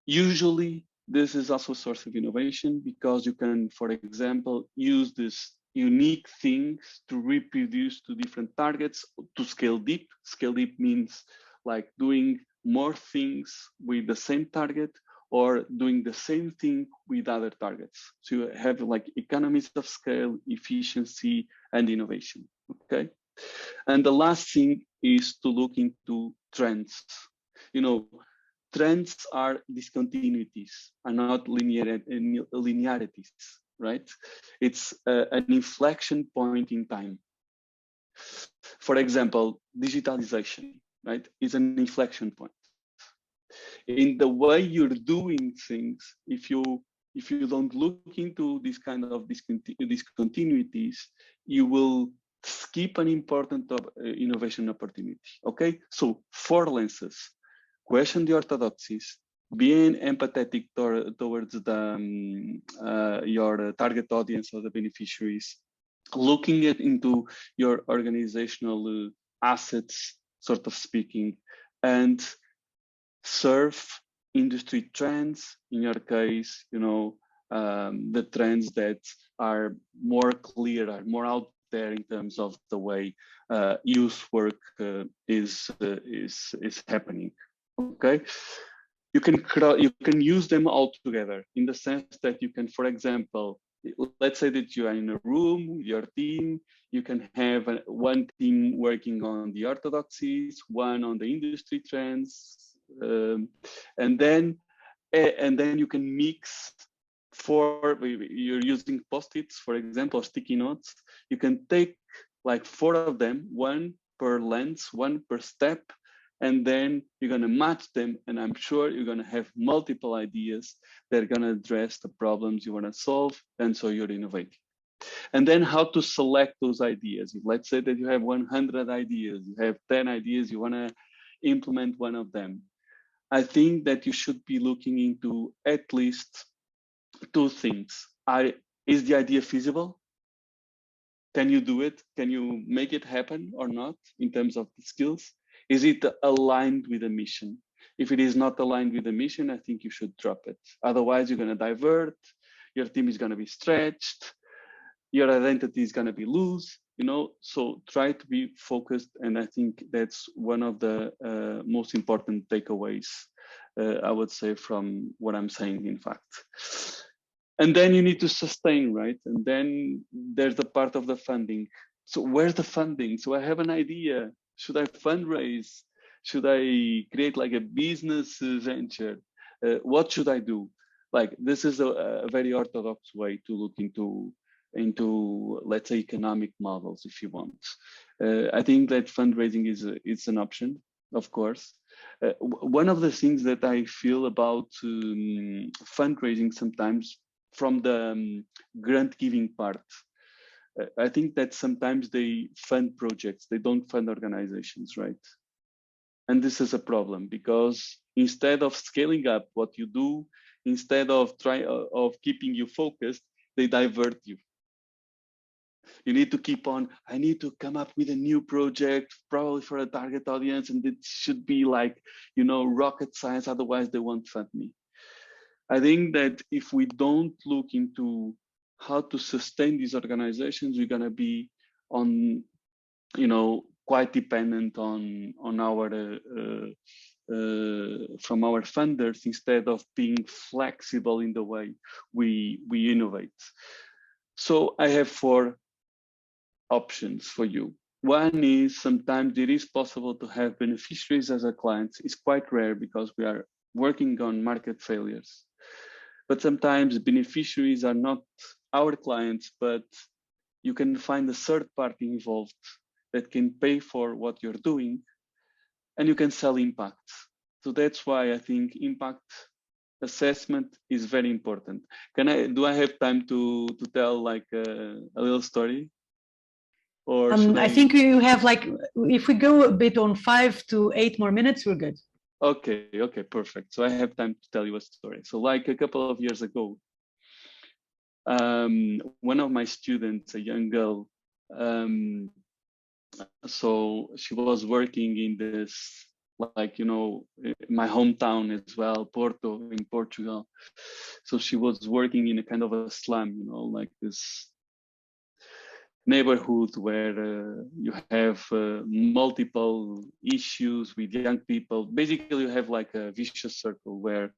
Usually, this is also a source of innovation because you can, for example, use these unique things to reproduce to different targets, to scale deep. Scale deep means like doing more things with the same target or doing the same thing with other targets. So you have like economies of scale, efficiency, and innovation, okay? And the last thing is to look into trends. Trends are discontinuities, are not linearities, right? It's an inflection point in time. For example, digitalization, right, is an inflection point in the way you're doing things. If you don't look into this kind of discontinuities, you will skip an important innovation opportunity. Okay, so 4 lenses: question the orthodoxies, being empathetic towards the your target audience or the beneficiaries, looking into your organizational assets, sort of speaking, and serve industry trends. In your case, the trends that are more clear, are more out there in terms of the way youth work is happening. Okay, you can use them all together in the sense that you can, for example, let's say that you are in a room with your team. You can have one team working on the orthodoxies, one on the industry trends, and then you can mix. You're using post-its, for example, or sticky notes. You can take like 4 of them, one per lens, one per step, and then you're going to match them, and I'm sure you're going to have multiple ideas that are going to address the problems you want to solve, and so you're innovating. And then how to select those ideas. Let's say that you have 100 ideas, you have 10 ideas, you want to implement one of them. I think that you should be looking into at least 2 things. Is the idea feasible? Can you do it? Can you make it happen or not in terms of the skills? Is it aligned with the mission? If it is not aligned with the mission, I think you should drop it. Otherwise, you're going to divert, your team is going to be stretched, your identity is going to be loose, so try to be focused. And I think that's one of the most important takeaways, I would say, from what I'm saying, in fact. And then you need to sustain, right? And then there's the part of the funding. So where's the funding? So I have an idea. Should I fundraise? Should I create like a business venture? What should I do? Like, this is a very orthodox way to look into, let's say, economic models, if you want. I think that fundraising is an option, of course. One of the things that I feel about fundraising sometimes from the grant giving part, I think that sometimes they fund projects, they don't fund organizations, right? And this is a problem, because instead of scaling up what you do, instead of keeping you focused, they divert you. You need to keep on, I need to come up with a new project, probably for a target audience, and it should be like, rocket science, otherwise they won't fund me. I think that if we don't look into how to sustain these organizations, we're going to be on, quite dependent on our from our funders, instead of being flexible in the way we innovate. So I have 4 options for you. One is, sometimes it is possible to have beneficiaries as a client. It's quite rare because we are working on market failures. But sometimes beneficiaries are not our clients, but you can find a third party involved that can pay for what you're doing, and you can sell impact. So that's why I think impact assessment is very important. Do I have time to tell like a little story? Or I think you have like, if we go a bit on 5 to 8 more minutes, we're good. Okay, perfect. So I have time to tell you a story. So like a couple of years ago, one of my students, a young girl, so she was working in this, like, my hometown as well, Porto in Portugal. So she was working in a kind of a slum, like this neighborhood where you have multiple issues with young people. Basically, you have like a vicious circle where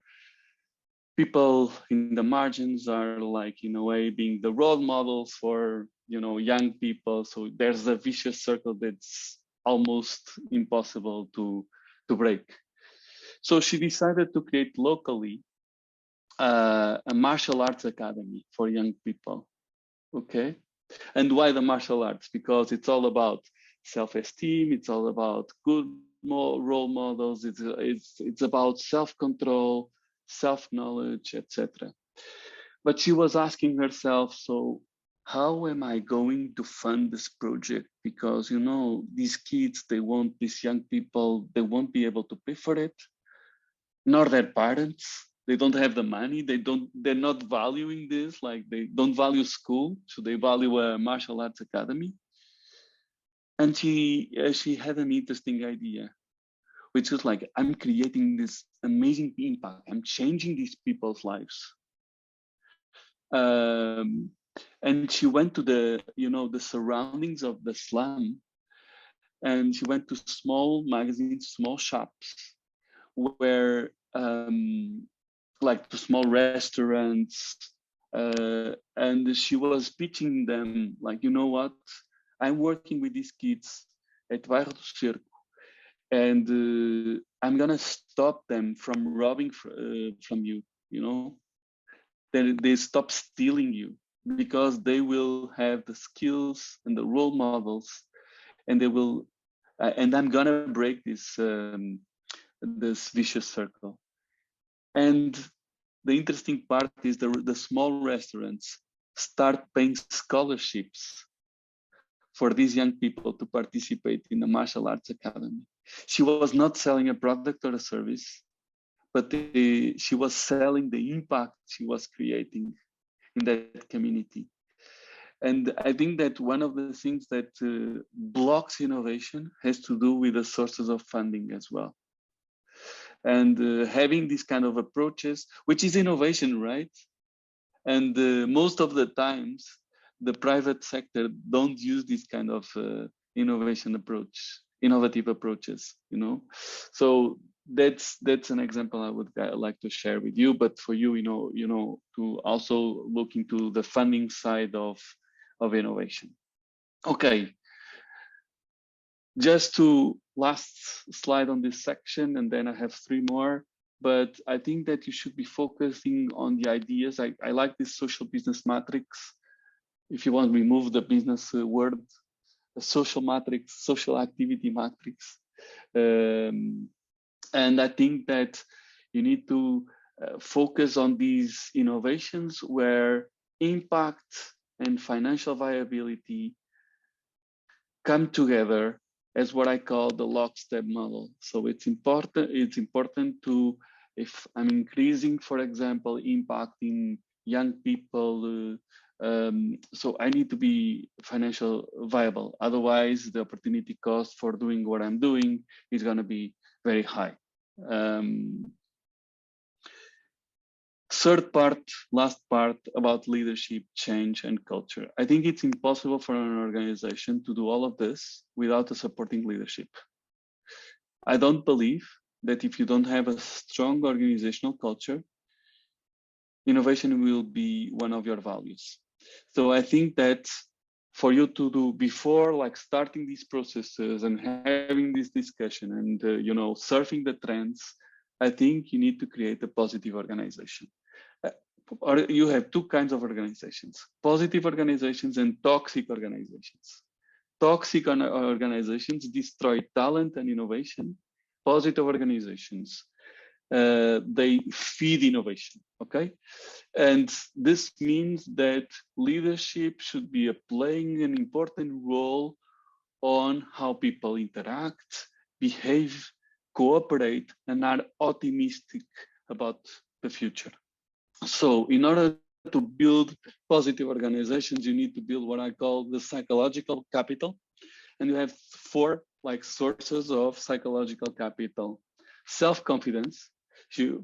people in the margins are, like, in a way, being the role models for, young people. So there's a vicious circle that's almost impossible to break. So she decided to create locally a martial arts academy for young people. Okay. And why the martial arts? Because it's all about self-esteem. It's all about good role models. It's about self-control, self-knowledge, etc. But she was asking herself, so how am I going to fund this project? Because, you know, these kids, these young people, they won't be able to pay for it, nor their parents. They don't have the money. They're not valuing this. Like, they don't value school, so they value a martial arts academy. And she had an interesting idea, which is like, I'm creating this amazing impact. I'm changing these people's lives. And she went to the surroundings of the slum, and she went to small magazines, small shops, where like to small restaurants, and she was pitching them like, you know what, I'm working with these kids at Bairro do Cerco, and I'm gonna stop them from robbing from you, you know. Then they stop stealing you, because they will have the skills and the role models, and they will, and I'm gonna break this this vicious circle. And the interesting part is the small restaurants start paying scholarships for these young people to participate in the martial arts academy. She was not selling a product or a service, but she was selling the impact she was creating in that community. And I think that one of the things that blocks innovation has to do with the sources of funding as well. And having these kind of approaches, which is innovation, right? And most of the times, the private sector don't use this kind of innovative approaches, you know. So that's an example I would like to share with you. But for you, you know, to also look into the funding side of innovation. Okay. Just to last slide on this section, and then I have 3 more. But I think that you should be focusing on the ideas. I like this social business matrix. If you want to remove the business word, a social matrix, social activity matrix. And I think that you need to focus on these innovations where impact and financial viability come together as what I call the lockstep model. So it's important to, if I'm increasing, for example, impact in young people, so I need to be financial viable. Otherwise, the opportunity cost for doing what I'm doing is going to be very high. Third part, last part, about leadership, change, and culture. I think it's impossible for an organization to do all of this without a supporting leadership. I don't believe that if you don't have a strong organizational culture, innovation will be one of your values. So I think that for you to do, before like starting these processes and having this discussion and you know, surfing the trends, I think you need to create a positive organization. Or you have 2 kinds of organizations: positive organizations and toxic organizations. Toxic organizations destroy talent and innovation. Positive organizations, they feed innovation, okay? And this means that leadership should be playing an important role on how people interact, behave, cooperate, and are optimistic about the future. So in order to build positive organizations, you need to build what I call the psychological capital. And you have 4 like sources of psychological capital: self-confidence.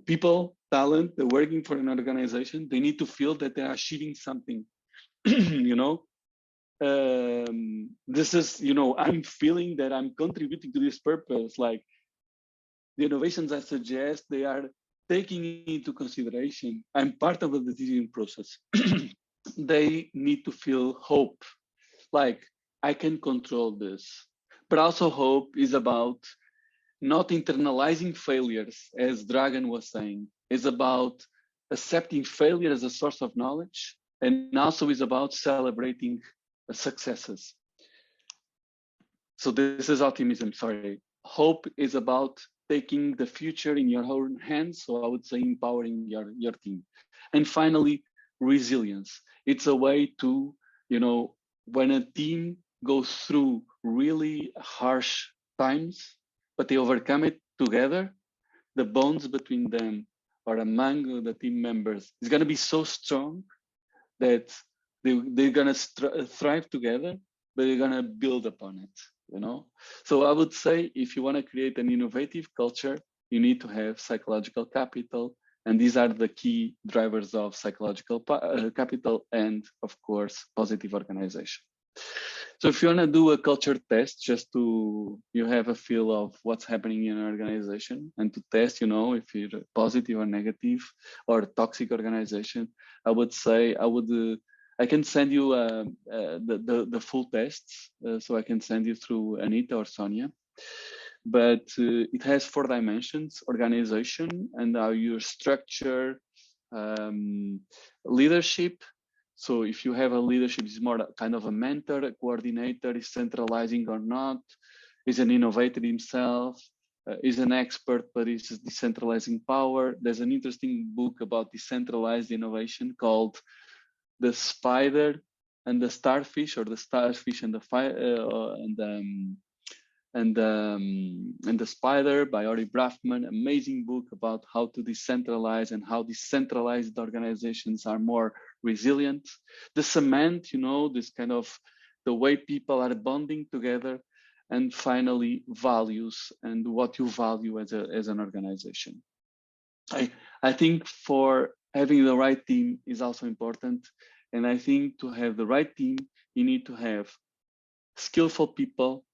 People, talent, they're working for an organization, they need to feel that they are achieving something. You know, this is, you know, I'm feeling that I'm contributing to this purpose. Like the innovations I suggest, they are taking into consideration, I'm part of the decision process. They need to feel hope, like I can control this. But also hope is about not internalizing failures, as Dragan was saying. It's about accepting failure as a source of knowledge, and also is about celebrating successes. So this is optimism, sorry. Hope is about taking the future in your own hands. So I would say empowering your team. And finally, resilience. It's a way to, you know, when a team goes through really harsh times, but they overcome it together, the bonds between them or among the team members is going to be so strong that they're going to thrive together, but they're going to build upon it, you know? So I would say if you want to create an innovative culture, you need to have psychological capital. And these are the key drivers of psychological capital and, of course, positive organization. So if you want to do a culture test, just to you have a feel of what's happening in an organization and to test, you know, if you're positive or negative or toxic organization, I would say I can send you the full tests. So I can send you through Anita or Sonia. But it has 4 dimensions: organization and how you structure, leadership. So if you have a leadership, is more kind of a mentor, a coordinator, is centralizing or not, is an innovator himself, is an expert, but is decentralizing power. There's an interesting book about decentralized innovation called The Spider and the Starfish, or The Starfish and the Fire, and the Spider by Ori Braffman. Amazing book about how to decentralize and how decentralized organizations are more resilient. The cement, you know, this kind of the way people are bonding together. And finally, values and what you value as an organization. I think for having the right team is also important. And I think to have the right team, you need to have skillful people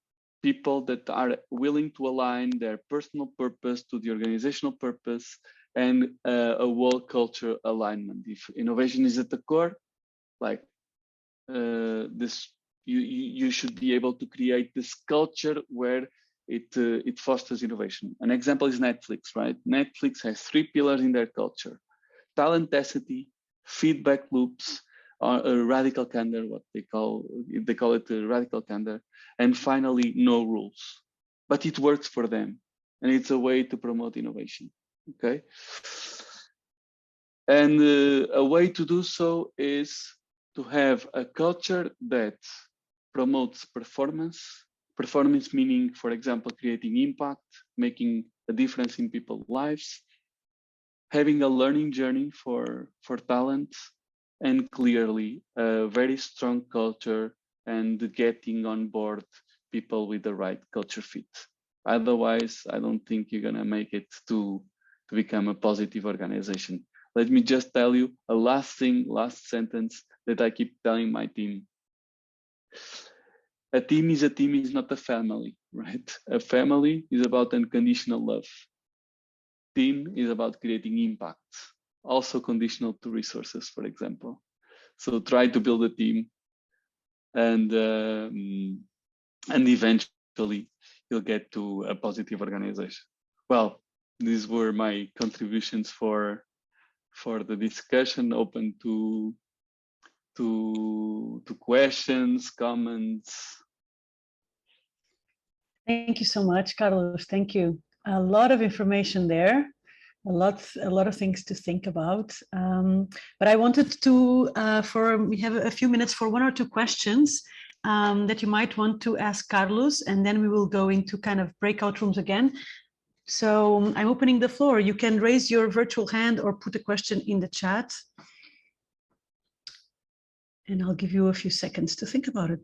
that are willing to align their personal purpose to the organizational purpose, and a whole culture alignment. If innovation is at the core, like you should be able to create this culture where it fosters innovation. An example is Netflix, right? Netflix has 3 pillars in their culture: talenticity, feedback loops, or radical candor, what they call it radical candor, and finally, no rules. But it works for them, and it's a way to promote innovation. Okay, and a way to do so is to have a culture that promotes performance. Performance meaning, for example, creating impact, making a difference in people's lives, having a learning journey for talent, and clearly a very strong culture and getting on board people with the right culture fit. Otherwise, I don't think you're gonna make it to become a positive organization. Let me just tell you a last sentence that I keep telling my team. A team is not a family, right? A family is about unconditional love. Team is about creating impact, also conditional to resources, for example. So try to build a team, and eventually you'll get to a positive organization. Well, these were my contributions for the discussion. Open to questions, comments. Thank you so much, Carlos. Thank you. A lot of information there. A lot of things to think about. But I wanted to, we have a few minutes for 1 or 2 questions that you might want to ask Carlos, and then we will go into kind of breakout rooms again. So I'm opening the floor. You can raise your virtual hand or put a question in the chat. And I'll give you a few seconds to think about it.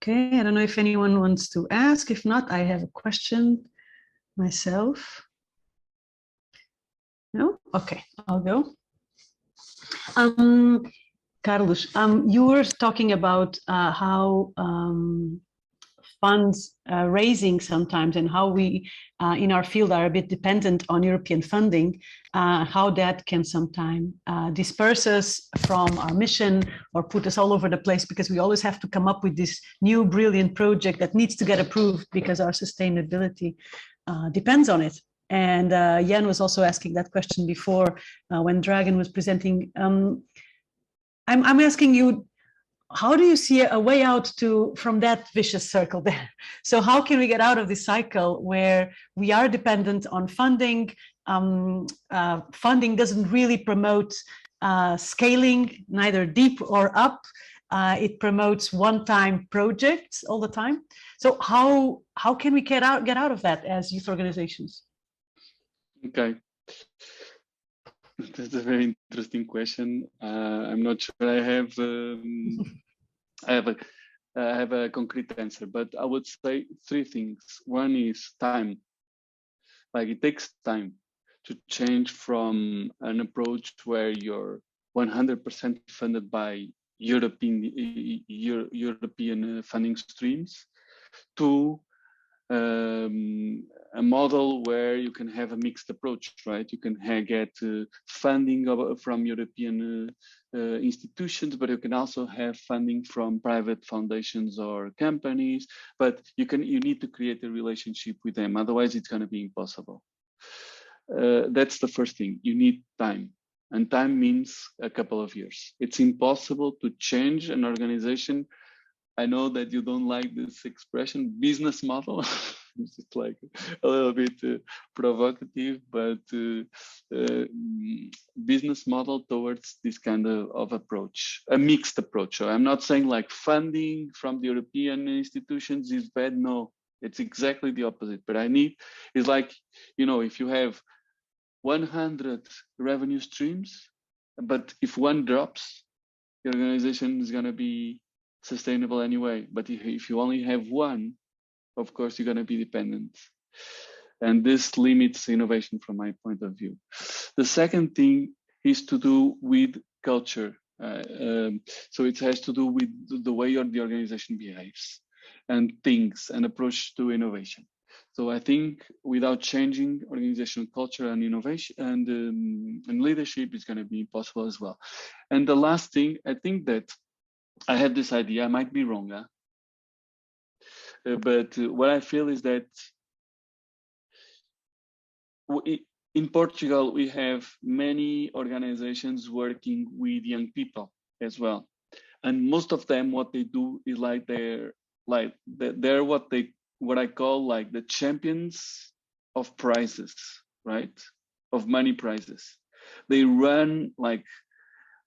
Okay, I don't know if anyone wants to ask. If not, I have a question myself. No? Okay, I'll go. Carlos, you were talking about how funds raising sometimes, and how we in our field are a bit dependent on European funding, how that can sometimes disperse us from our mission or put us all over the place, because we always have to come up with this new brilliant project that needs to get approved because our sustainability depends on it. And Jan was also asking that question before when Dragan was presenting. I'm asking you, how do you see a way out from that vicious circle there? So how can we get out of this cycle where we are dependent on funding? Funding doesn't really promote scaling, neither deep or up. It promotes one-time projects all the time. So how can we get out of that as youth organizations? Okay. That's a very interesting question. I'm not sure I have a concrete answer, but I would say three things. One is time. Like, it takes time to change from an approach where you're 100% funded by European funding streams to a model where you can have a mixed approach, right? You can get funding from European institutions, but you can also have funding from private foundations or companies. But you need to create a relationship with them, otherwise it's going to be impossible. That's the first thing. You need time, and time means a couple of years. It's impossible to change an organization. I know that you don't like this expression, business model. It's like a little bit provocative, but business model towards this kind of approach, a mixed approach. So I'm not saying like funding from the European institutions is bad. No, it's exactly the opposite. But it's like, if you have 100 revenue streams, but if one drops, the organization is going to be sustainable anyway. But if you only have one, of course, you're going to be dependent. And this limits innovation from my point of view. The second thing is to do with culture. So it has to do with the way the organization behaves and thinks and approach to innovation. So I think without changing organizational culture and innovation and leadership, is going to be impossible as well. And the last thing, I think that I have this idea, I might be wrong, but what I feel is that in Portugal, we have many organizations working with young people as well. And most of them, what they do is they're what I call like the champions of prizes, right? Of money prizes. They run like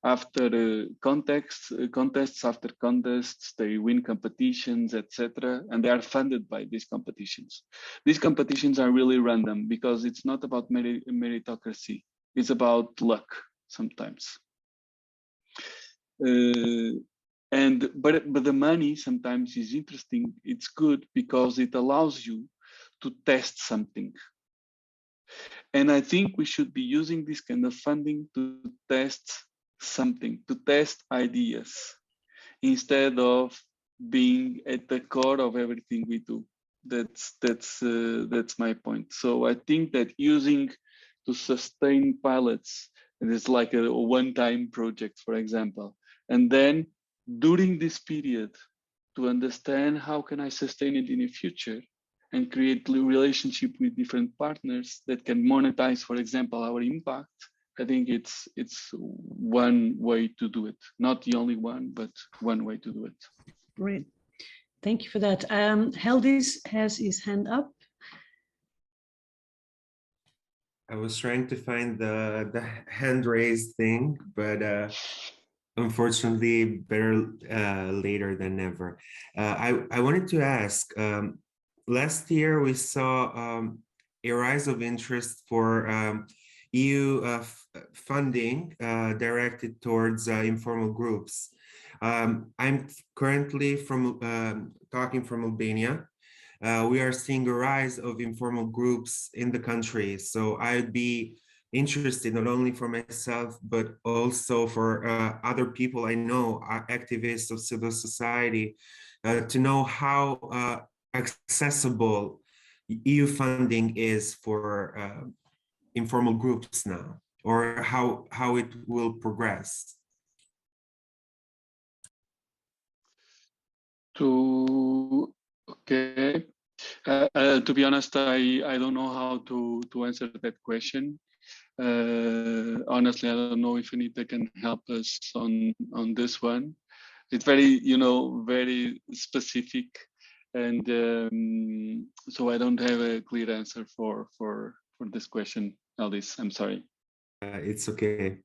after contests after contests, they win competitions, etc., and they are funded by these competitions. These competitions are really random because it's not about meritocracy; it's about luck sometimes. But the money sometimes is interesting. It's good because it allows you to test something. And I think we should be using this kind of funding to test something, to test ideas, instead of being at the core of everything we do. That's my point. So I think that using to sustain pilots, and it's like a one-time project, for example, and then during this period to understand how can I sustain it in the future and create a relationship with different partners that can monetize, for example, our impact. I think it's one way to do it. Not the only one, but one way to do it. Great. Thank you for that. Heldis has his hand up. I was trying to find the hand raised thing, but unfortunately, better later than never. I wanted to ask, last year we saw a rise of interest for EU funding directed towards informal groups. I'm currently talking from Albania. We are seeing a rise of informal groups in the country. So I'd be interested not only for myself, but also for other people I know, activists of civil society, to know how accessible EU funding is for informal groups now, or how it will progress? Okay. To be honest, I don't know how to answer that question. Honestly, I don't know if Anita can help us on this one. It's very, very specific, and so I don't have a clear answer for this question, Alice. I'm sorry. It's okay.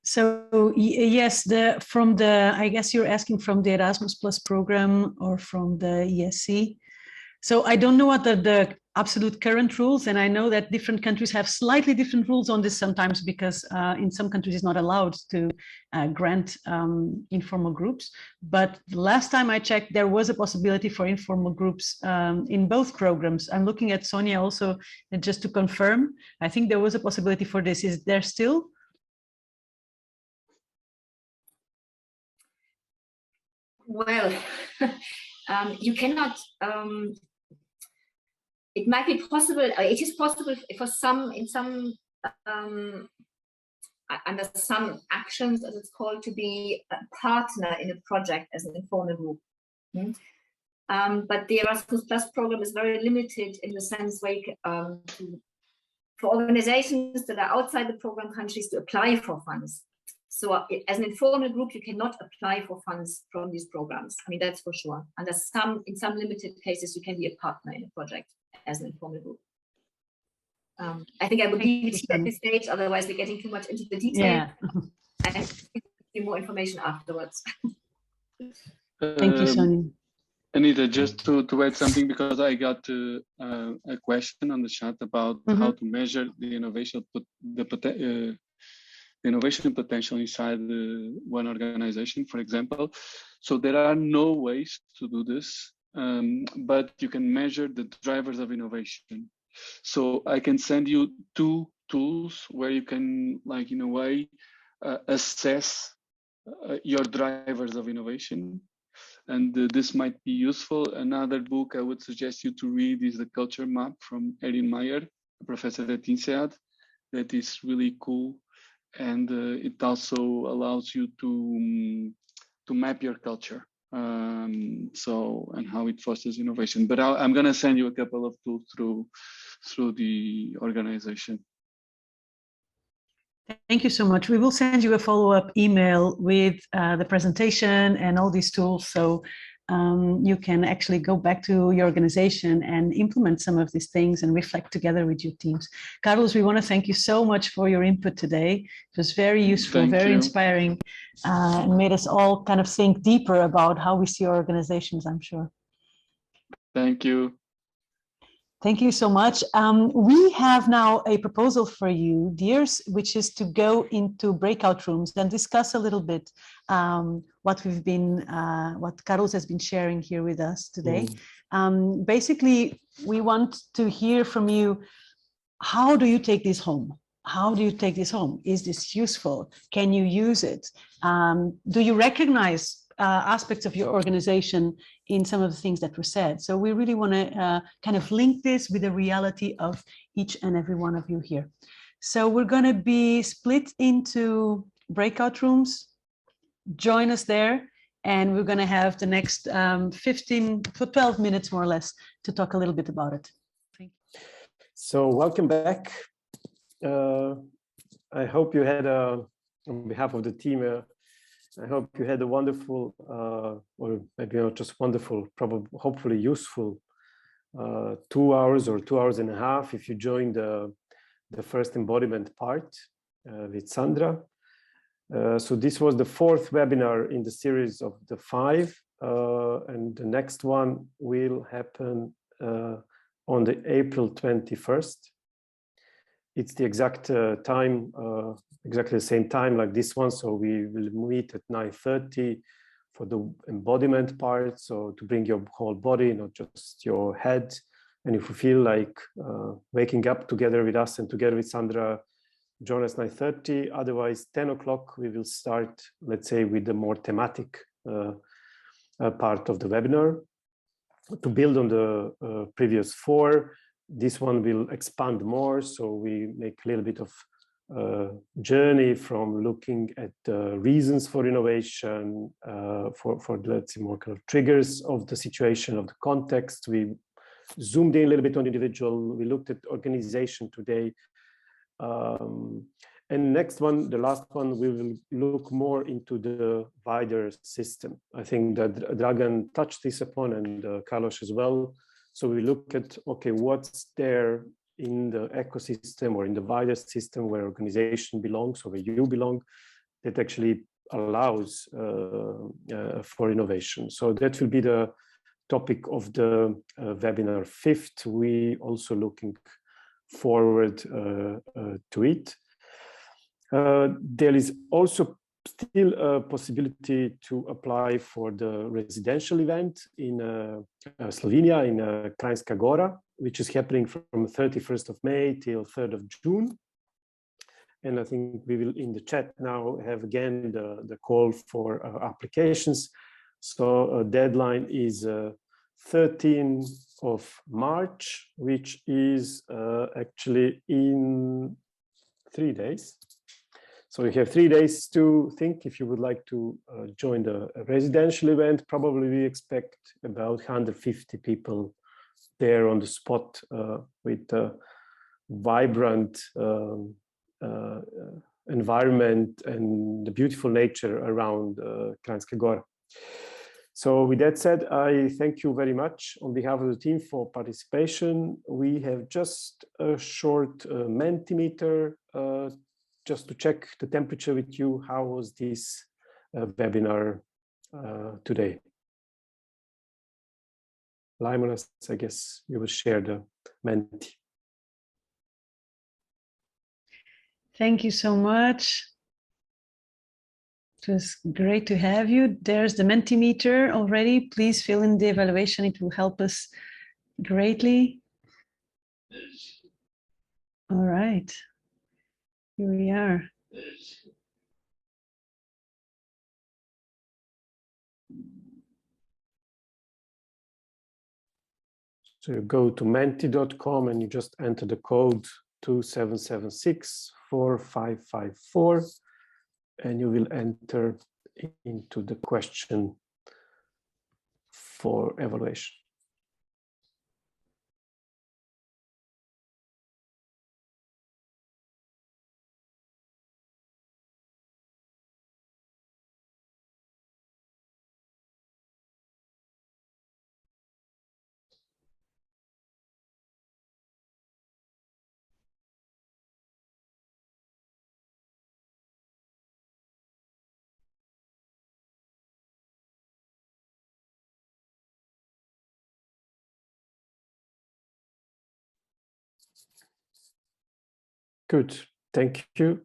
So yes, I guess you're asking from the Erasmus Plus program or from the ESC. So I don't know what the absolute current rules, and I know that different countries have slightly different rules on this sometimes, because in some countries it's not allowed to grant informal groups. But the last time I checked, there was a possibility for informal groups in both programs. I'm looking at Sonia also, just to confirm. I think there was a possibility for this. Is there still? Well, you cannot. It might be possible. It is possible for some, under some actions, as it's called, to be a partner in a project as an informal group. But the Erasmus Plus program is very limited in the sense where for organizations that are outside the program countries to apply for funds. So as an informal group, you cannot apply for funds from these programs. I mean, that's for sure. And in some limited cases, you can be a partner in a project as an informal group. I think I would leave it here at this stage, otherwise we're getting too much into the detail. Yeah. I can give you more information afterwards. Thank you, Sonia. Anita, just to add something, because I got a question on the chat about how to measure the innovation, innovation potential inside one organization, for example. So there are no ways to do this, but you can measure the drivers of innovation. So I can send you 2 tools where you can, like, in a way, assess your drivers of innovation. And this might be useful. Another book I would suggest you to read is The Culture Map from Erin Meyer, a professor at INSEAD. That is really cool. And it also allows you to map your culture, and how it fosters innovation. But I'm going to send you a couple of tools through the organization. Thank you so much. We will send you a follow-up email with the presentation and all these tools, so you can actually go back to your organization and implement some of these things and reflect together with your teams. Carlos, we want to thank you so much for your input today. It was very useful, very inspiring, and made us all kind of think deeper about how we see our organizations, I'm sure. Thank you. Thank you so much. We have now a proposal for you, dears, which is to go into breakout rooms and discuss a little bit what Carlos has been sharing here with us today. Basically, we want to hear from you, how do you take this home? How do you take this home? Is this useful? Can you use it? Do you recognize aspects of your organization in some of the things that were said? So we really want to kind of link this with the reality of each and every one of you here. So we're going to be split into breakout rooms. Join us there, and we're going to have the next 15 to 12 minutes more or less to talk a little bit about it. Thank you. So welcome back. I hope you had, on behalf of the team, I hope you had a wonderful, or maybe not just wonderful, probably hopefully useful 2 hours or 2 hours and a half if you joined the first embodiment part with Sandra. So this was the 4th webinar in the series of the 5, and the next one will happen on the April 21st. It's the exact time, exactly the same time like this one. So we will meet at 9:30 for the embodiment part. So to bring your whole body, not just your head. And if you feel like waking up together with us and together with Sandra, join us 9:30. Otherwise, 10 o'clock, we will start, let's say, with the more thematic part of the webinar. to build on the previous four. This one will expand more, so we make a little bit of journey from looking at the reasons for innovation, for let's say more kind of triggers of the situation, of the context. We zoomed in a little bit on individual. We looked at organization today. And next one, the last one, we will look more into the wider system. I think that Dragan touched this upon, and Carlos as well. So we look at, okay, what's there in the ecosystem or in the wider system where organization belongs or where you belong that actually allows for innovation. So that will be the topic of the webinar 5th. We also looking forward to it. There is also still a possibility to apply for the residential event in Slovenia, in Kranjska Gora, which is happening from 31st of May till 3rd of June. And I think we will in the chat now have again the call for applications. So deadline is 13th of March, which is actually in 3 days. So you have 3 days to think if you would like to join the residential event. Probably we expect about 150 people there on the spot with a vibrant environment and the beautiful nature around Kranjska Gora. So with that said, I thank you very much on behalf of the team for participation. We have just a short Mentimeter just to check the temperature with you. How was this webinar today? Laimonas, I guess you will share the Menti. Thank you so much. It was great to have you. There's the Mentimeter already. Please fill in the evaluation. It will help us greatly. All right. Here we are. So you go to menti.com and you just enter the code 27764554 and you will enter into the question for evaluation. Good, thank you.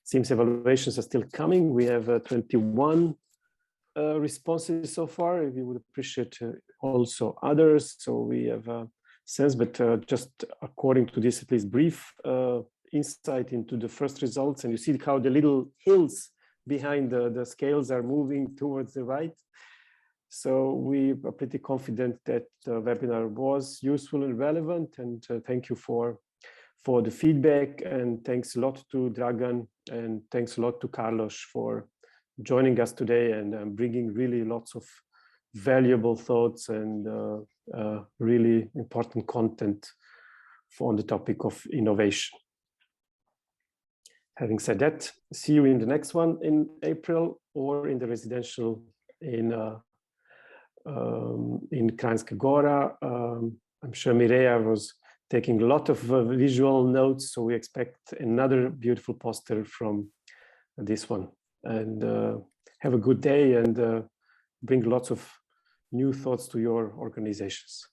Seems evaluations are still coming. We have 21 responses so far. We would appreciate also others. So we have a sense, but just according to this, at least brief insight into the first results. And you see how the little hills behind the scales are moving towards the right. So we are pretty confident that the webinar was useful and relevant. And thank you for the feedback, and thanks a lot to Dragan, and thanks a lot to Carlos for joining us today and bringing really lots of valuable thoughts and really important content on the topic of innovation. Having said that, see you in the next one in April or in the residential in Kranjska Gora. I'm sure Mireia was taking a lot of visual notes, so we expect another beautiful poster from this one. And have a good day and bring lots of new thoughts to your organizations.